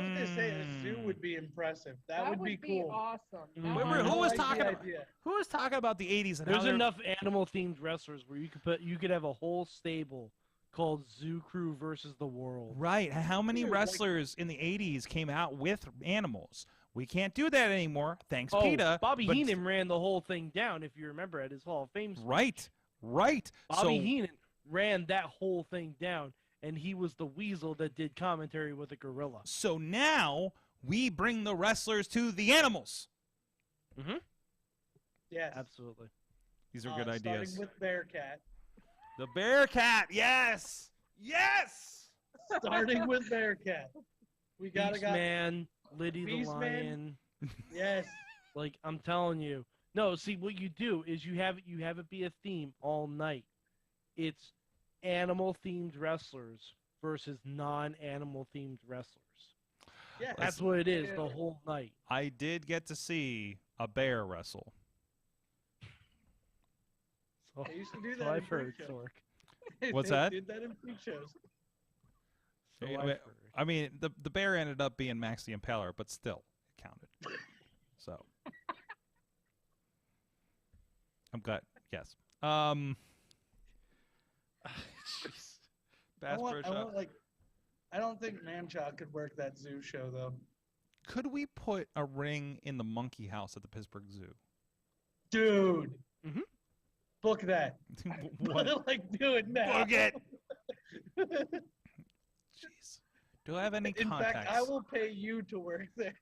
was gonna say a zoo would be impressive. That would be cool. Awesome. Who was talking about the 80s? And There's enough animal themed wrestlers where you could have a whole stable called Zoo Crew versus the World. Right. How many wrestlers in the 80s came out with animals? We can't do that anymore. Thanks, PETA. Bobby Heenan ran the whole thing down, if you remember, at his Hall of Fame speech. Right. Bobby Heenan ran that whole thing down, and he was the weasel that did commentary with a gorilla. So now we bring the wrestlers to the animals. Mm-hmm. Yes. Absolutely. These are good ideas. Starting with Bearcat. The Bearcat, yes! Yes! Starting with Bearcat. We gotta Man, Liddy the Lion. Yes. Like, I'm telling you. No, see, what you do is you have it be a theme all night. It's animal-themed wrestlers versus non-animal-themed wrestlers. Yeah. That's what it is the whole night. I did get to see a bear wrestle. I used to do that. So in I've heard, freak Sork. shows. What's They that? did that in freak shows. So I I've heard. I mean, the bear ended up being Max the Impaler, but still, it counted. So, I'm glad. Yes. Jeez. Bass Pro Shop. I don't think Manchow could work that zoo show though. Could we put a ring in the monkey house at the Pittsburgh Zoo? Dude. Mm-hmm. Book that. What? Do it now. Book it. Jeez. Do I have any In contacts? fact, I will pay you to work there.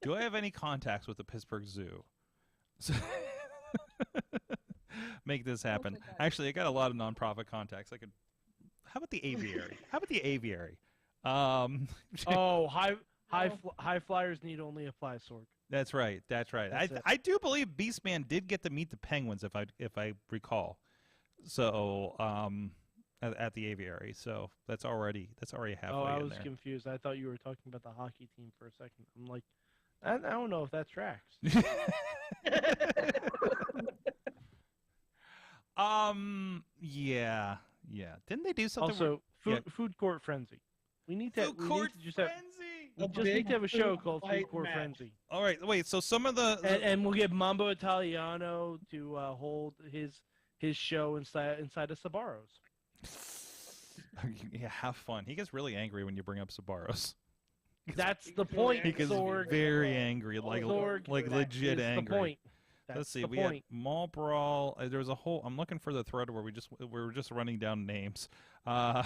Do I have any contacts with the Pittsburgh Zoo? make this happen. Actually, I got a lot of nonprofit contacts. I could. How about the aviary? High flyers need only a fly sword. That's right. I do believe Beastman did get to meet the penguins, if I recall. So at the aviary. So that's already halfway in there. Oh, I was confused. I thought you were talking about the hockey team for a second. I'm like, I don't know if that tracks. Yeah. Didn't they do something? Also, food court frenzy. We need to. We just need to have a show called Food Court Frenzy. All right, wait. So some of the and we'll get Mambo Italiano to hold his show inside of Sabaros. Yeah, have fun. He gets really angry when you bring up Sabaros. That's the point. He gets very angry, like legit angry. The point. Let's see. We had Mall Brawl. There was a whole. I'm looking for the thread where we were just running down names. So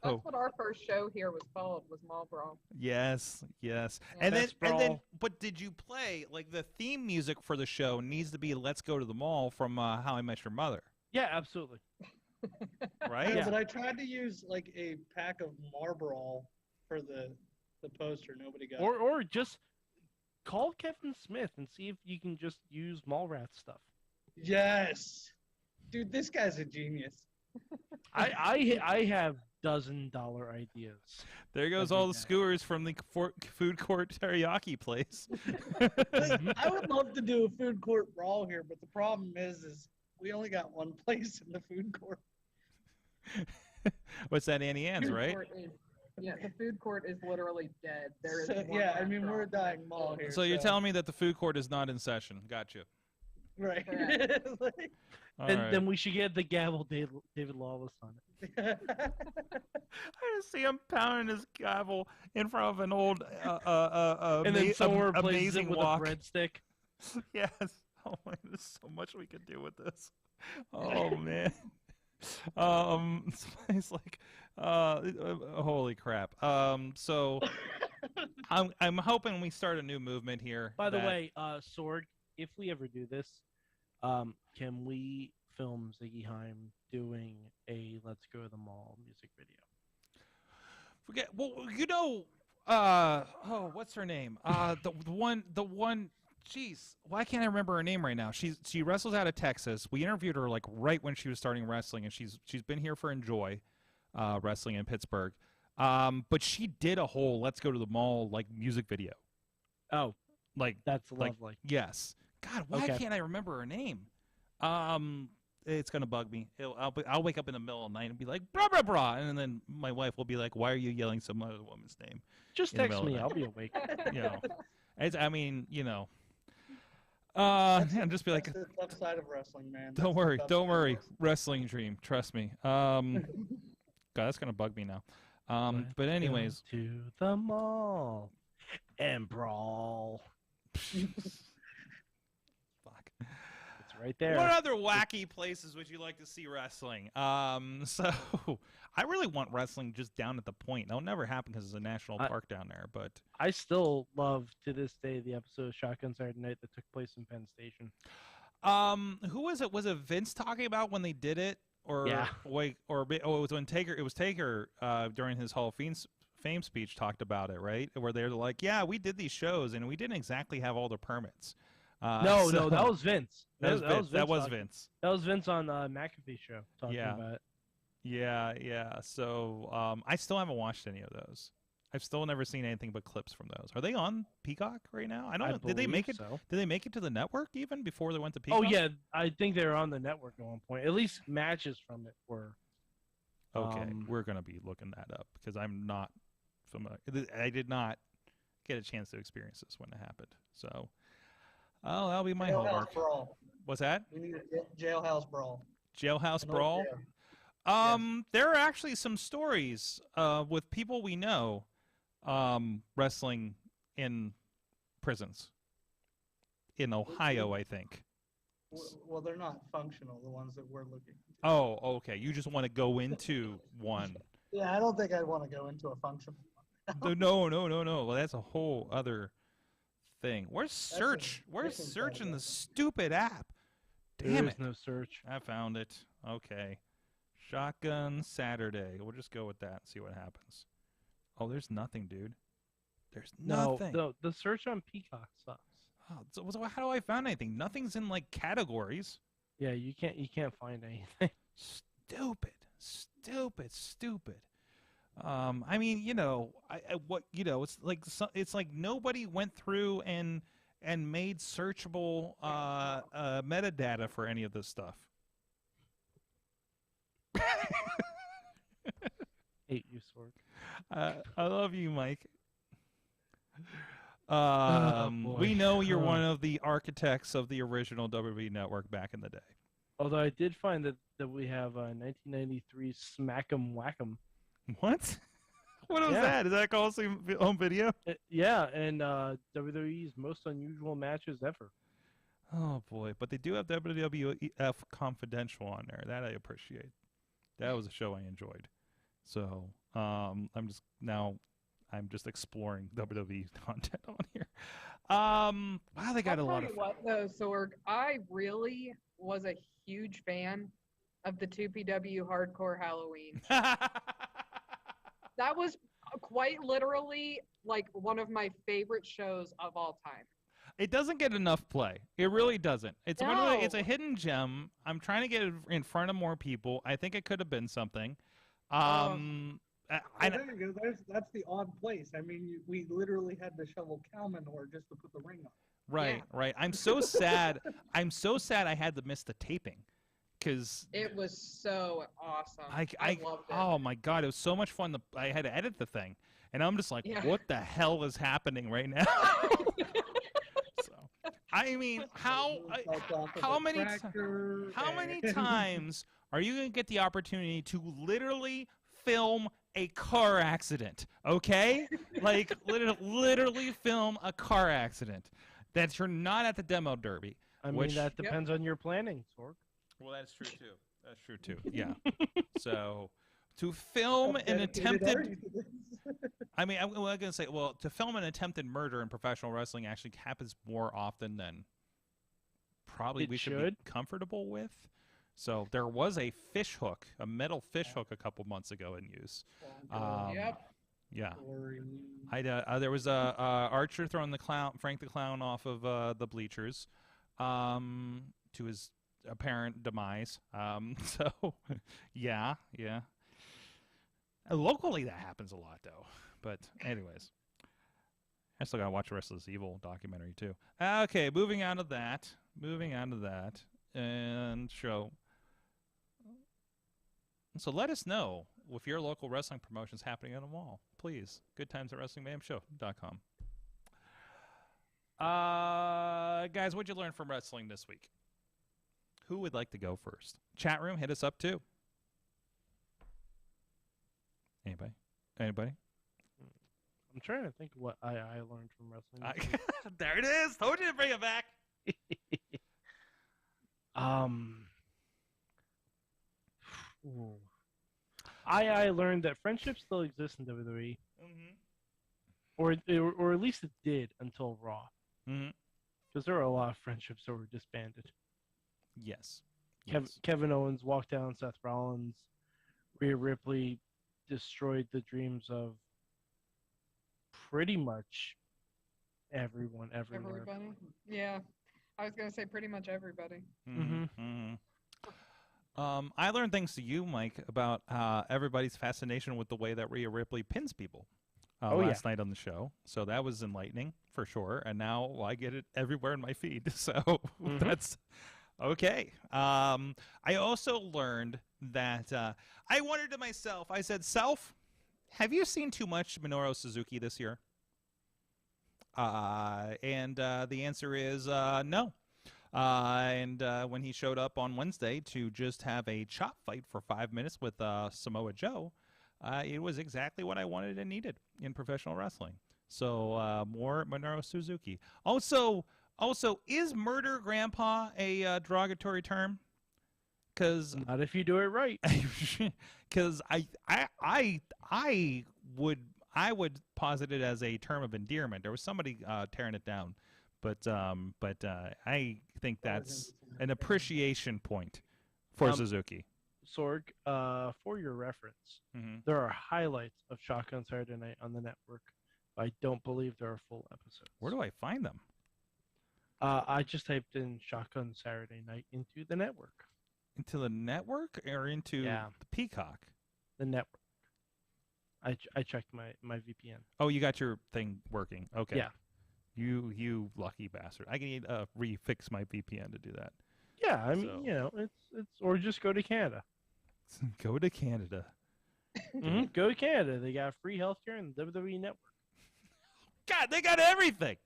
that's what our first show here was called, was Mall Brawl. Yes. Yeah. And then, but did you play, like, the theme music for the show needs to be "Let's Go to the Mall" from How I Met Your Mother? Yeah, absolutely. Right. Yeah, but I tried to use like a pack of Marlboro for the poster. Nobody got. Or just call Kevin Smith and see if you can just use Mallrats stuff. Yes, dude, this guy's a genius. I have $1,000 ideas. There goes all the skewers from the food court teriyaki place. I would love to do a food court brawl here, but the problem is we only got one place in the food court. What's that, Annie Ann's, right? The food court is literally dead. There is we're a dying mall here. So you're telling me that the food court is not in session? Gotcha. Right. Then we should get the gavel David Lawless on it. I just see him pounding his gavel in front of an old and then somewhere amazing with walk. a breadstick. Yes. Oh my, there's so much we could do with this. Oh man. It's like, holy crap. So I'm hoping we start a new movement here. By the way, Sorg, if we ever do this, can we film Ziggy Heim doing a "Let's Go to the Mall" music video? What's her name? The one. Jeez, why can't I remember her name right now? She wrestles out of Texas. We interviewed her like right when she was starting wrestling, and she's been here for Enjoy, wrestling in Pittsburgh. But she did a whole "Let's Go to the Mall" like music video. Oh, like that's lovely. Yes. God, why can't I remember her name? It's gonna bug me. I'll wake up in the middle of the night and be like, "Blah blah blah," and then my wife will be like, "Why are you yelling some other woman's name?" Just text me. I'll be awake. And just be like, that's the tough side of wrestling, man. Don't worry, wrestling dream. Trust me. God, that's gonna bug me now. But anyways, to the mall and brawl. Fuck. It's right there. What other wacky places would you like to see wrestling? So I really want wrestling just down at the point. That'll never happen because there's a national park down there. But I still love to this day the episode of Shotgun Saturday Night that took place in Penn Station. Who was it? Was it Vince talking about when they did it? Or yeah. it was when Taker. It was Taker during his Hall of Fame speech talked about it, right? Where they're like, "Yeah, we did these shows and we didn't exactly have all the permits." No, that was Vince. That was Vince. That was Vince on McAfee show talking about it. Yeah. So I still haven't watched any of those. I've still never seen anything but clips from those. Are they on Peacock right now? I don't know. Did they make it? So. Did they make it to the network even before they went to Peacock? Oh yeah, I think they were on the network at one point. At least matches from it were. Okay, we're gonna be looking that up because I'm not familiar. I did not get a chance to experience this when it happened. So, that'll be my homework. Brawl. What's that? We need a jailhouse brawl. Jailhouse brawl. There are actually some stories with people we know wrestling in prisons in Ohio, I think. Well, they're not functional, the ones that we're looking at. Oh, okay. You just want to go into one. Yeah, I don't think I'd want to go into a functional one. No. Well, that's a whole other thing. Where's search? Where's search in the stupid app? Damn There it. is no search. I found it. Okay. Shotgun Saturday. We'll just go with that and see what happens. Oh, there's nothing, dude. There's nothing. No, the search on Peacock sucks. Oh, so how do I find anything? Nothing's in like categories. Yeah, you can't find anything. Stupid. I mean, it's like nobody went through and made searchable metadata for any of this stuff. Hate you, Sorg. I love you, Mike. Boy. We know you're one of the architects of the original WWE Network back in the day. Although I did find that we have 1993 Smack'em Whack'em. What? What was that? Is that called home video? Yeah, and WWE's most unusual matches ever. Oh boy, but they do have WWF Confidential on there. That I appreciate. That was a show I enjoyed. So I'm just exploring WWE content on here. Wow, they got a lot of. What though, Sorg? I really was a huge fan of the 2PW Hardcore Halloween. That was quite literally like one of my favorite shows of all time. It doesn't get enough play. It really doesn't. It's No. it's a hidden gem. I'm trying to get it in front of more people. I think it could have been something. Well, there you go. That's the odd place. I mean, we literally had to shovel cow manure just to put the ring on. Right, right. I'm so sad. I'm so sad I had to miss the taping, because It was so awesome. I loved it. oh my god, it was so much fun. I had to edit the thing, and I'm just like, Yeah. what the hell is happening right now? So, I mean, how many times are you gonna get the opportunity to literally film a car accident? Okay, like literally film a car accident that you're not at the demo derby. I mean, that depends on your planning, Sorg. Well, that's true too. That's true too. Yeah. So, to film an attempted, I mean, I'm gonna say, well, to film an attempted murder in professional wrestling actually happens more often than probably we should be comfortable with. So there was a fish hook, a metal fish hook, a couple months ago in use. Yeah. There was a Archer throwing Frank the Clown off of the bleachers, to his apparent demise. So, yeah. Locally, that happens a lot, though. But anyways, I still gotta watch the rest of this Evil documentary too. Okay, moving on to that, and show. So let us know if your local wrestling promotion is happening at a mall. Please, goodtimesatwrestlingmayhemshow.com. Guys, what'd you learn from wrestling this week? Who would like to go first? Chat room, hit us up too. Anybody? I'm trying to think of what I learned from wrestling. There it is. Told you to bring it back. I learned that friendship still exists in WWE, or at least it did until Raw, because there are a lot of friendships that were disbanded. Yes. Kevin Owens walked down Seth Rollins. Rhea Ripley destroyed the dreams of pretty much everyone everywhere. Everybody? Yeah. I was going to say pretty much everybody. I learned thanks to you, Mike, about everybody's fascination with the way that Rhea Ripley pins people last night on the show. So that was enlightening for sure. And now I get it everywhere in my feed. So that's okay. I also learned that I wondered to myself, I said, Self, have you seen too much Minoru Suzuki this year? And the answer is no. And when he showed up on Wednesday to just have a chop fight for 5 minutes with Samoa Joe, it was exactly what I wanted and needed in professional wrestling. So more Minoru Suzuki. Also, is murder grandpa a derogatory term? Because not if you do it right. Because I would posit it as a term of endearment. There was somebody tearing it down, but I think that's an appreciation point for Suzuki. Sorg, for your reference, there are highlights of Shotgun Saturday Night on the network. I don't believe there are full episodes. Where do I find them? I just typed in Shotgun Saturday Night into the network. Into the network or into the Peacock? The network. I checked my VPN. Oh, you got your thing working. Okay. Yeah. You lucky bastard. I need to refix my VPN to do that. Yeah, I mean, it's or just go to Canada. Go to Canada. Go to Canada. They got free healthcare in the WWE network. God, they got everything.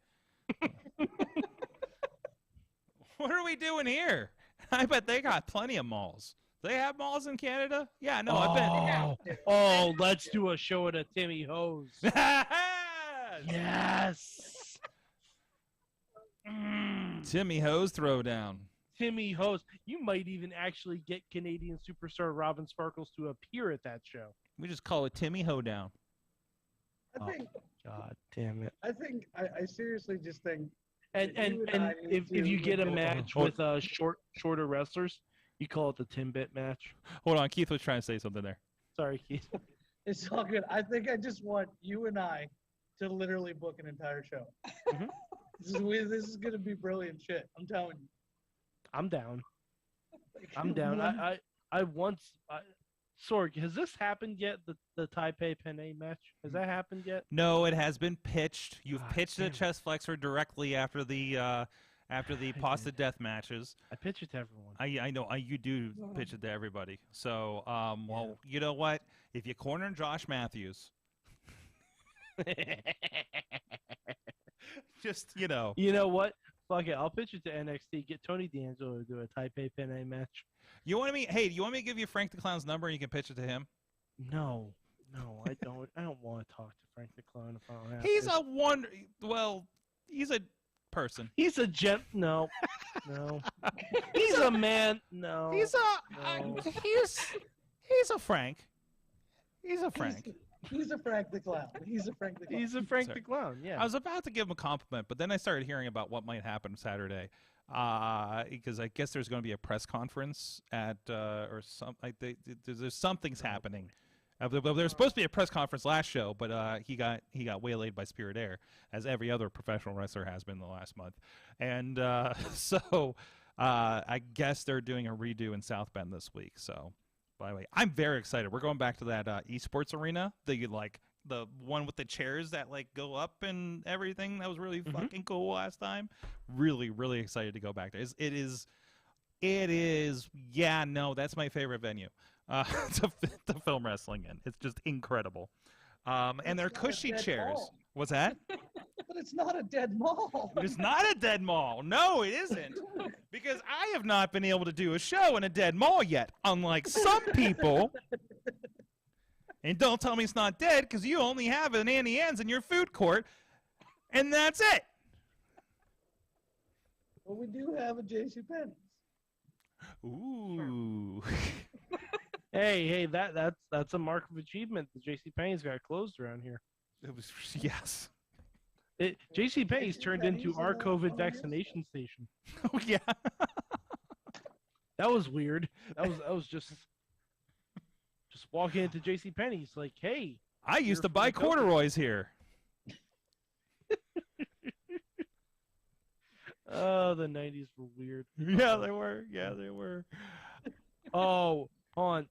What are we doing here? I bet they got plenty of malls. They have malls in Canada? Yeah, no, I bet. Oh, let's do a show at a Timmy Hose. Yes. Timmy Hose throwdown. Timmy Hose. You might even actually get Canadian superstar Robin Sparkles to appear at that show. We just call it Timmy Hoedown. I think. God damn it. I think. I seriously just think. And if you get a match with shorter wrestlers, you call it the Timbit match. Hold on, Keith was trying to say something there. Sorry, Keith. It's all good. I think I just want you and I to literally book an entire show. This is gonna be brilliant shit. I'm telling you. I'm down. I'm down. I once. Sorg, has this happened yet? The Taipei Penne match, has that happened yet? No, it has been pitched. You've pitched the chest flexor directly after the pasta death matches. I pitch it to everyone. I know you do pitch it to everybody. So well, you know what? If you corner Josh Matthews, just You know what? Fuck it. I'll pitch it to NXT. Get Tony D'Angelo to do a Taipei Penne match. You want me? Hey, do you want me to give you Frank the Clown's number and you can pitch it to him? No, I don't. I don't want to talk to Frank the Clown if I don't have He's to. a wonder. Well, he's a person. He's a no. He's a man. No. He's a Frank. He's a Frank. He's a Frank the Clown. He's a Frank the Clown. He's a Frank the Clown. Yeah. I was about to give him a compliment, but then I started hearing about what might happen Saturday, because I guess there's going to be a press conference at or some like there's something's happening. There was supposed to be a press conference last show, but he got waylaid by Spirit Air, as every other professional wrestler has been the last month, and so I guess they're doing a redo in South Bend this week. So, by the way, I'm very excited. We're going back to that esports arena. The one with the chairs that go up and everything. That was really fucking cool last time. Really, really excited to go back there. It is. Yeah, no, that's my favorite venue to film wrestling in. It's just incredible. And they're cushy chairs. Mall. What's that? But it's not a dead mall. It's not a dead mall. No, it isn't. Because I have not been able to do a show in a dead mall yet, unlike some people. And don't tell me it's not dead, because you only have an Annie Ann's in your food court, and that's it. Well, we do have a JCPenney's. Ooh. Hey, that's a mark of achievement. The JCPenney's got closed around here. It was yes. JCPenney's turned into our COVID vaccination station. Oh yeah. That was weird. That was just walking into JCPenney's like, hey. I used to buy corduroys here. Oh, the 90s were weird. Yeah, they were. Yeah, they were. Oh, on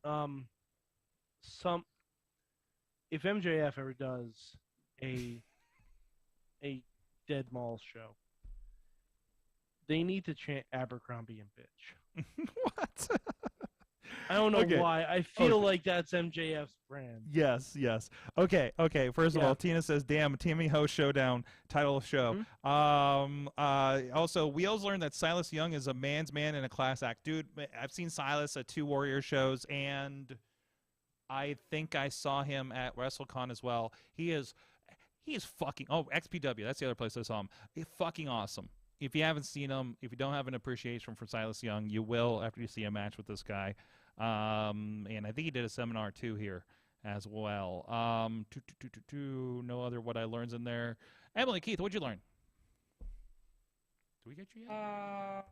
if MJF ever does a dead mall show, they need to chant Abercrombie and bitch. What? I don't know why. I feel like that's MJF's brand. Yes. Okay. First of all, Tina says, "Damn, Timmy Ho Showdown title of show." Also, Wheels learned that Silas Young is a man's man in a class act. Dude, I've seen Silas at 2 Warrior shows, and I think I saw him at WrestleCon as well. He is fucking XPW. That's the other place I saw him. He's fucking awesome. If you haven't seen him, if you don't have an appreciation for Silas Young, you will after you see a match with this guy. And I think he did a seminar too here as well. No other what I learned in there. Emily, Keith, what'd you learn? Did we get you yet?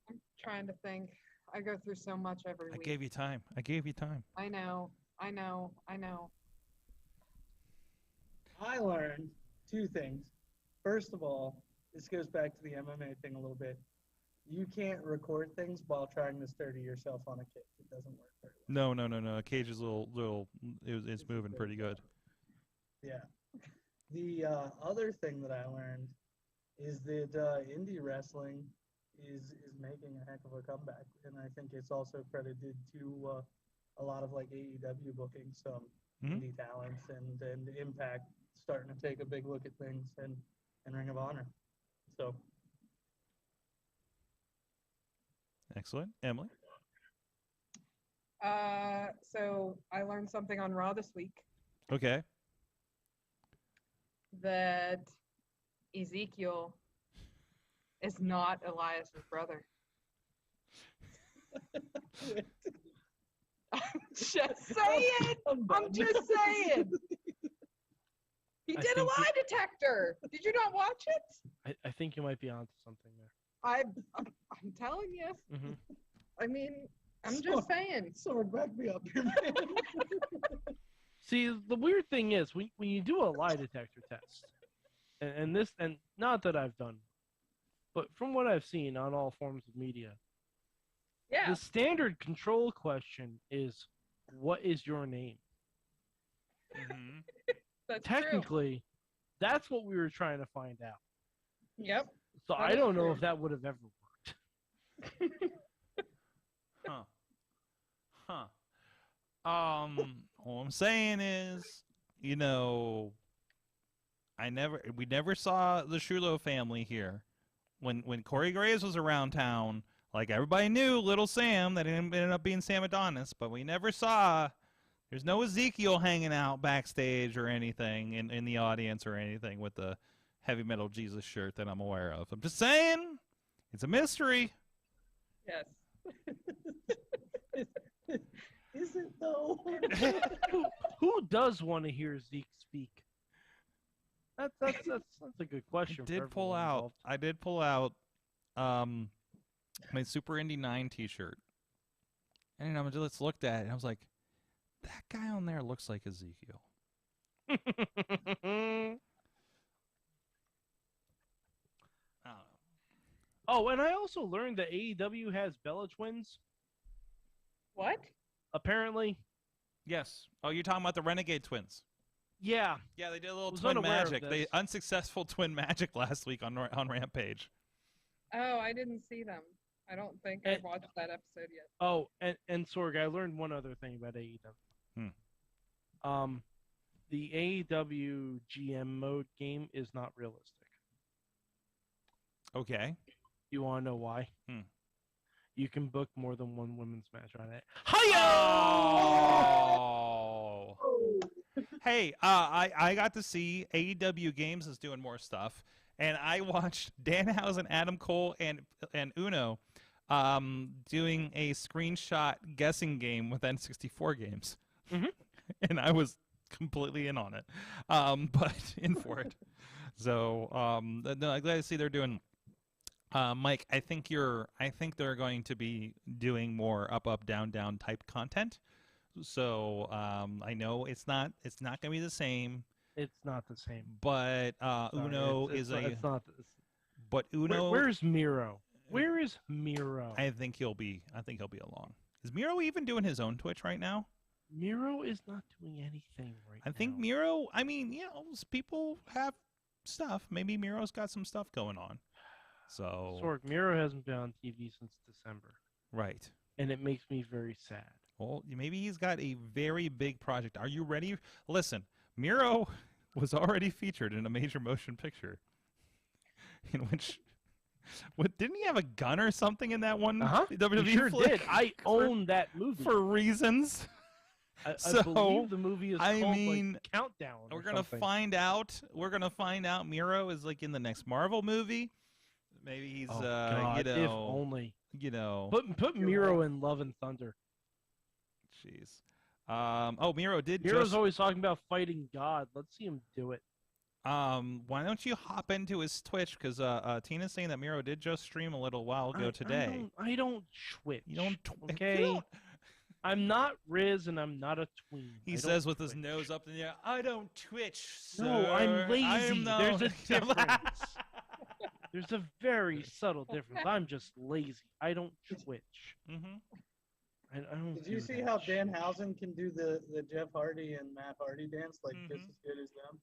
I'm trying to think. I go through so much every week. I gave you time. I gave you time. I know. I learned two things. First of all, this goes back to the MMA thing a little bit. You can't record things while trying to sturdy yourself on a cage. It doesn't work very well. No. A cage is a little. It's moving pretty good. Yeah. The other thing that I learned is that indie wrestling is making a heck of a comeback, and I think it's also credited to a lot of like AEW booking some indie talents and Impact starting to take a big look at things and Ring of Honor. So excellent, Emily. So I learned something on Raw this week Okay. that Ezekiel is not Elias's brother. I'm just saying. I'm just saying. He did a lie detector. Did you not watch it? I think you might be onto something there. I'm telling you. Mm-hmm. I mean, I'm just saying. Sword, back me up here, man. See, the weird thing is when you do a lie detector test, and not that I've done, but from what I've seen on all forms of media, yeah, the standard control question is, "What is your name?" Mm-hmm. That's Technically, that's what we were trying to find out. Yep. So That I is don't know true. if that would have ever worked. Huh. All I'm saying is, we never saw the Shulo family here. When Corey Graves was around town, like everybody knew Little Sam, that ended up being Sam Adonis, but we never saw. There's no Ezekiel hanging out backstage or anything in the audience or anything with the Heavy Metal Jesus shirt that I'm aware of. I'm just saying, it's a mystery. Yes. Is it though? Who does want to hear Zeke speak? That's a good question. I did pull out my Super Indy 9 T-shirt, and I just looked at it, and I was like, that guy on there looks like Ezekiel. I don't know. Oh, and I also learned that AEW has Bella twins. What? Apparently. Yes. Oh, you're talking about the Renegade twins. Yeah. Yeah, they did a little Was twin unaware of magic. this. They unsuccessful twin magic last week on Rampage. Oh, I didn't see them. I don't think I watched that episode yet. Oh, and Sorg, I learned one other thing about AEW. The AEW GM mode game is not realistic. Okay. You want to know why? You can book more than one women's match on it. Oh! Hey, I got to see AEW Games is doing more stuff, and I watched Danhausen, Adam Cole, and Uno doing a screenshot guessing game with N64 games. Mm-hmm. And I was completely in on it, but in for it. So no, I'm glad to see they're doing. Mike, I think they're going to be doing more up, down type content. So I know it's not going to be the same. It's not the same. But Uno is a. It's not. But Uno. Where's Miro? Where is Miro? I think he'll be along. Is Miro even doing his own Twitch right now? Miro is not doing anything right now. I think Miro. I mean, people have stuff. Maybe Miro's got some stuff going on. So Sorg, Miro hasn't been on TV since December. Right. And it makes me very sad. Well, maybe he's got a very big project. Are you ready? Listen, Miro was already featured in a major motion picture. In which, didn't he have a gun or something in that one? WWE He sure flick? did. I own that movie for reasons. I believe the movie is called like Countdown. We're gonna find out. We're gonna find out. Miro is like in the next Marvel movie. Maybe he's, God, if only. Put Miro in Love and Thunder. Jeez. Miro did. Miro's always talking about fighting God. Let's see him do it. Why don't you hop into his Twitch? Because Tina's saying that Miro did just stream a little while ago today. I don't Twitch. You don't. Okay. I'm not Riz and I'm not a tween. He says with his nose up in the air, I don't Twitch, sir. No, I'm lazy. There's a difference. There's a very subtle difference. I'm just lazy. I don't Twitch. I don't Did you see how Danhausen can do the Jeff Hardy and Matt Hardy dance just as good as them?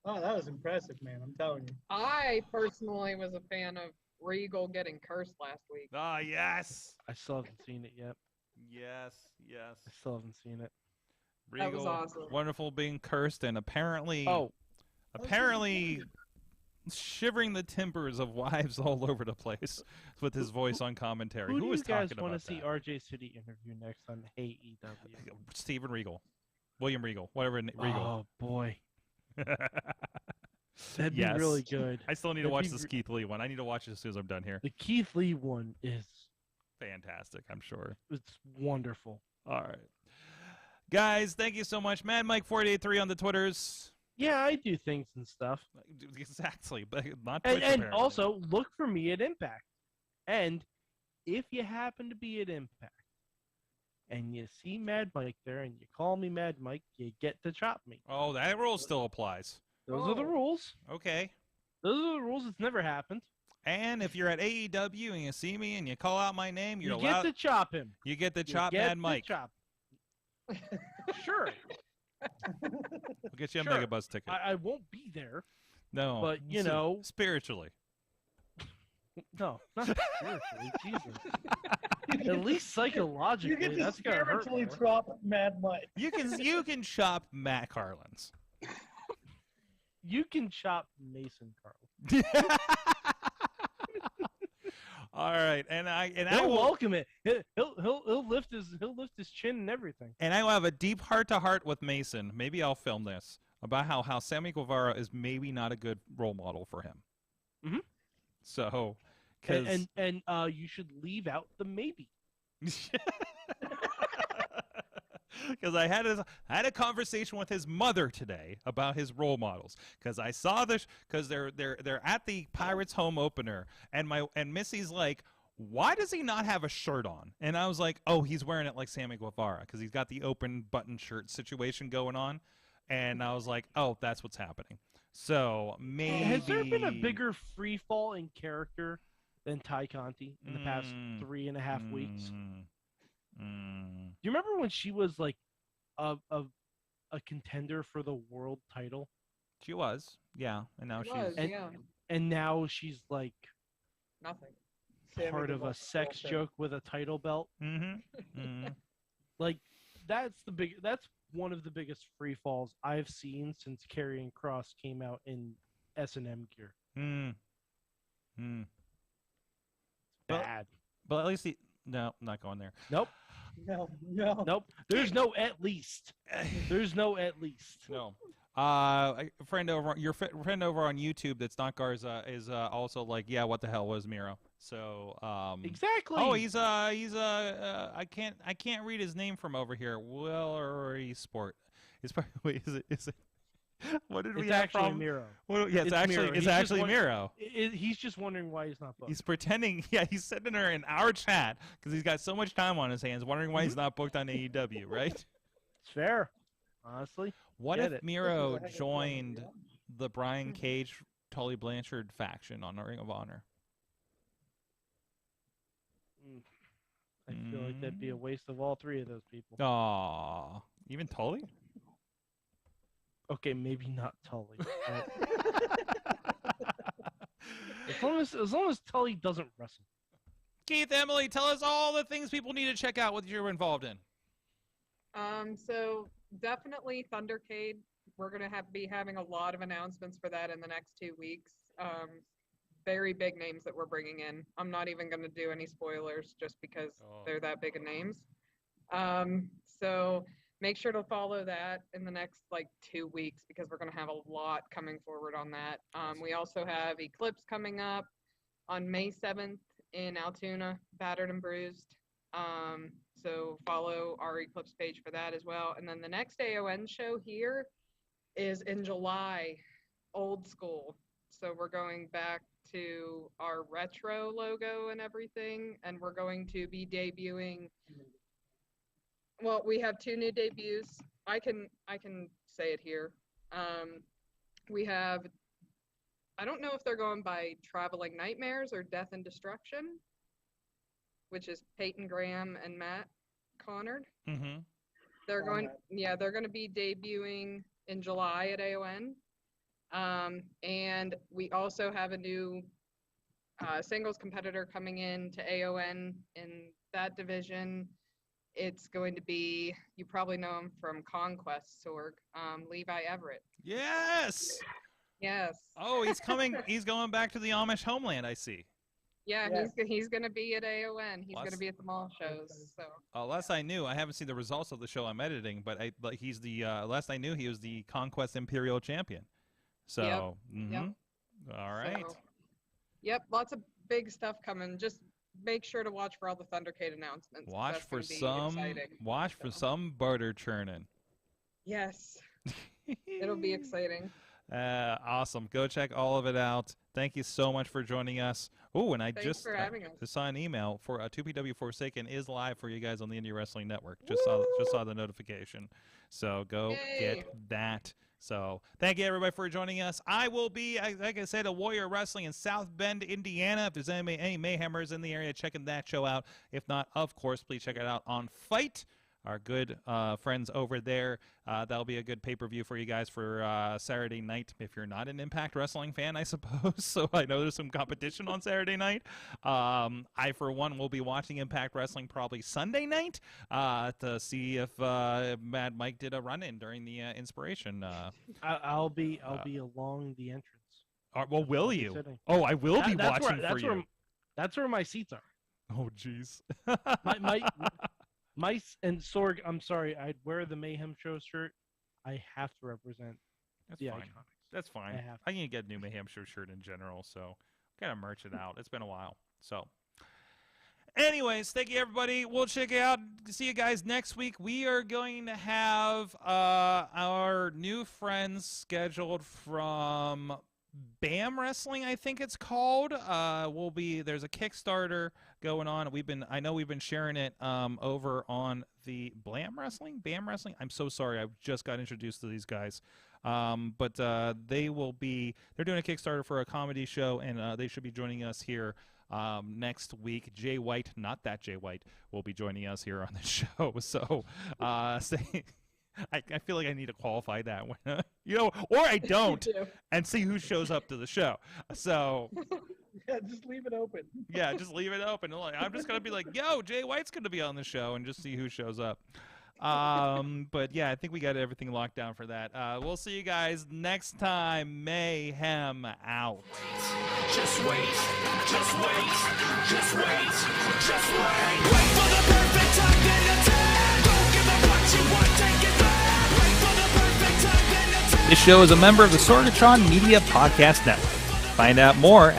Oh, that was impressive, man. I'm telling you. I personally was a fan of Regal getting cursed last week. Ah, yes. I still haven't seen it yet. Yes. I still haven't seen it. Regal, that was awesome. Wonderful being cursed and apparently shivering the timbers of wives all over the place with his voice on commentary. Who do was you guys talking want about to see that? RJ City interview next on AEW? Steven Regal. William Regal. Whatever. Regal. Oh, boy. That'd be really good. I still need to watch this Keith Lee one. I need to watch it as soon as I'm done here. The Keith Lee one is fantastic, I'm sure. It's wonderful. All right. Guys, thank you so much. Mad Mike 483 on the Twitters. Yeah, I do things and stuff. Exactly, but not Twitch, and apparently. also look for me at Impact. And if you happen to be at Impact and you see Mad Mike there and you call me Mad Mike, you get to chop me. Oh, that rule still applies. Those are the rules. Okay. Those are the rules. It's never happened. And if you're at AEW and you see me and you call out my name, you're you allowed get to chop him. You get to chop Mad Mike. Chop. Sure. We'll get you a Sure. Megabus ticket. I won't be there. No. But, you know. Spiritually. No, not spiritually. Jesus. At least psychologically, You get to that's going to hurt spiritually more. drop Mad Mike. You can chop Matt Carlins. You can chop Mason Carl. All right, and I He'll will welcome it. He'll lift his chin and everything. And I will have a deep heart-to-heart with Mason. Maybe I'll film this about how Sammy Guevara is maybe not a good role model for him. Mhm. So, because And you should leave out the maybe. Because I had a conversation with his mother today about his role models. Because I saw this, because they're at the Pirates home opener, and Missy's like, why does he not have a shirt on? And I was like, oh, he's wearing it like Sammy Guevara because he's got the open button shirt situation going on. And I was like, oh, that's what's happening. So maybe Has there been a bigger free fall in character than Ty Conti in the past 3.5 weeks? Do you remember when she was like a contender for the world title? She was, yeah, and now and now she's like nothing. Part of a sex joke with a title belt. Like that's one of the biggest free falls I've seen since Karrion Kross came out in S&M gear. Bad. But at least no, I'm not going there. Nope. No. Nope. There's no at least. There's no at least. No. A friend over friend over on YouTube that's not Garza is also like, yeah, what the hell was Miro? So exactly. Oh, he's I can't read his name from over here. Willery Sport. Is it? What did we have actually from Miro? Well, yeah, it's actually Miro. He's just wondering why he's not booked. He's pretending. Yeah, he's sending her in our chat because he's got so much time on his hands, wondering why he's not booked on AEW. Right? It's fair, honestly. What if Miro joined the Brian Cage, Tully Blanchard faction on Ring of Honor? I feel like that'd be a waste of all three of those people. Aw, even Tully? Okay, maybe not Tully. as long as Tully doesn't wrestle. Keith, Emily, tell us all the things people need to check out what you're involved in. So definitely Thundercade. We're gonna be having a lot of announcements for that in the next 2 weeks. Very big names that we're bringing in. I'm not even gonna do any spoilers just because they're that big of names. So make sure to follow that in the next 2 weeks because we're going to have a lot coming forward on that. We also have Eclipse coming up on May 7th in Altoona, Battered and Bruised. So follow our Eclipse page for that as well. And then the next AON show here is in July, old school. So we're going back to our retro logo and everything, and we're going to be debuting. Well, we have 2 new debuts. I can say it here. We have, I don't know if they're going by Traveling Nightmares or Death and Destruction, which is Peyton Graham and Matt Connard. Mm-hmm. They're going to be debuting in July at AON. And we also have a new singles competitor coming in to AON in that division. It's going to be, you probably know him from Conquest, Sorg, Levi Everett. Yes. Yes. Oh, he's coming. He's going back to the Amish homeland, I see. Yeah, he's going to be at AON. He's going to be at the mall shows. So. Last I knew, I haven't seen the results of the show I'm editing, but he's the last I knew he was the Conquest Imperial Champion. So, Yep. All right. So, yep, lots of big stuff coming. Just make sure to watch for all the Thundercade announcements. Watch for some butter churning. Yes. It'll be exciting. Awesome. Go check all of it out. Thank you so much for joining us. Oh, and I Thanks for having us. just saw an email for 2PW Forsaken is live for you guys on the Indie Wrestling Network. Just saw the notification. So go get that. So thank you everybody for joining us. I will be, like I said, a Warrior Wrestling in South Bend, Indiana. If there's any Mayhemers in the area, checking that show out. If not, of course, please check it out on Fight. Our good friends over there. That'll be a good pay-per-view for you guys for Saturday night if you're not an Impact Wrestling fan, I suppose. So I know there's some competition on Saturday night. I, for one, will be watching Impact Wrestling probably Sunday night to see if Mad Mike did a run-in during the Inspiration. I'll be along the entrance. Well, will you? Oh, I will be watching for you. That's where my seats are. Oh, jeez. Mice and Sorg, I'm sorry, I'd wear the Mayhem Show shirt. I have to represent the fine. Iconics. That's fine. I can get a new Mayhem Show shirt in general, so gotta merch it out. It's been a while. So, anyways, thank you everybody. We'll check it out. See you guys next week. We are going to have our new friends scheduled from BAM Wrestling, I think it's called. There's a Kickstarter going on. I know we've been sharing it over on the BAM Wrestling. I'm so sorry. I just got introduced to these guys. But they're doing a Kickstarter for a comedy show, and they should be joining us here next week. Jay White, not that Jay White, will be joining us here on the show. So I feel like I need to qualify that one, or I don't, and see who shows up to the show. So, yeah, just leave it open. Yeah, just leave it open. I'm just gonna be like, yo, Jay White's gonna be on the show, and just see who shows up. But yeah, I think we got everything locked down for that. We'll see you guys next time. Mayhem out. Just wait, just wait, just wait, just wait. Wait for the perfect time, then attack. Don't give up what you want, take it back. Wait for the perfect time, then attack. This show is a member of the Sorgatron Media Podcast Network. Find out more at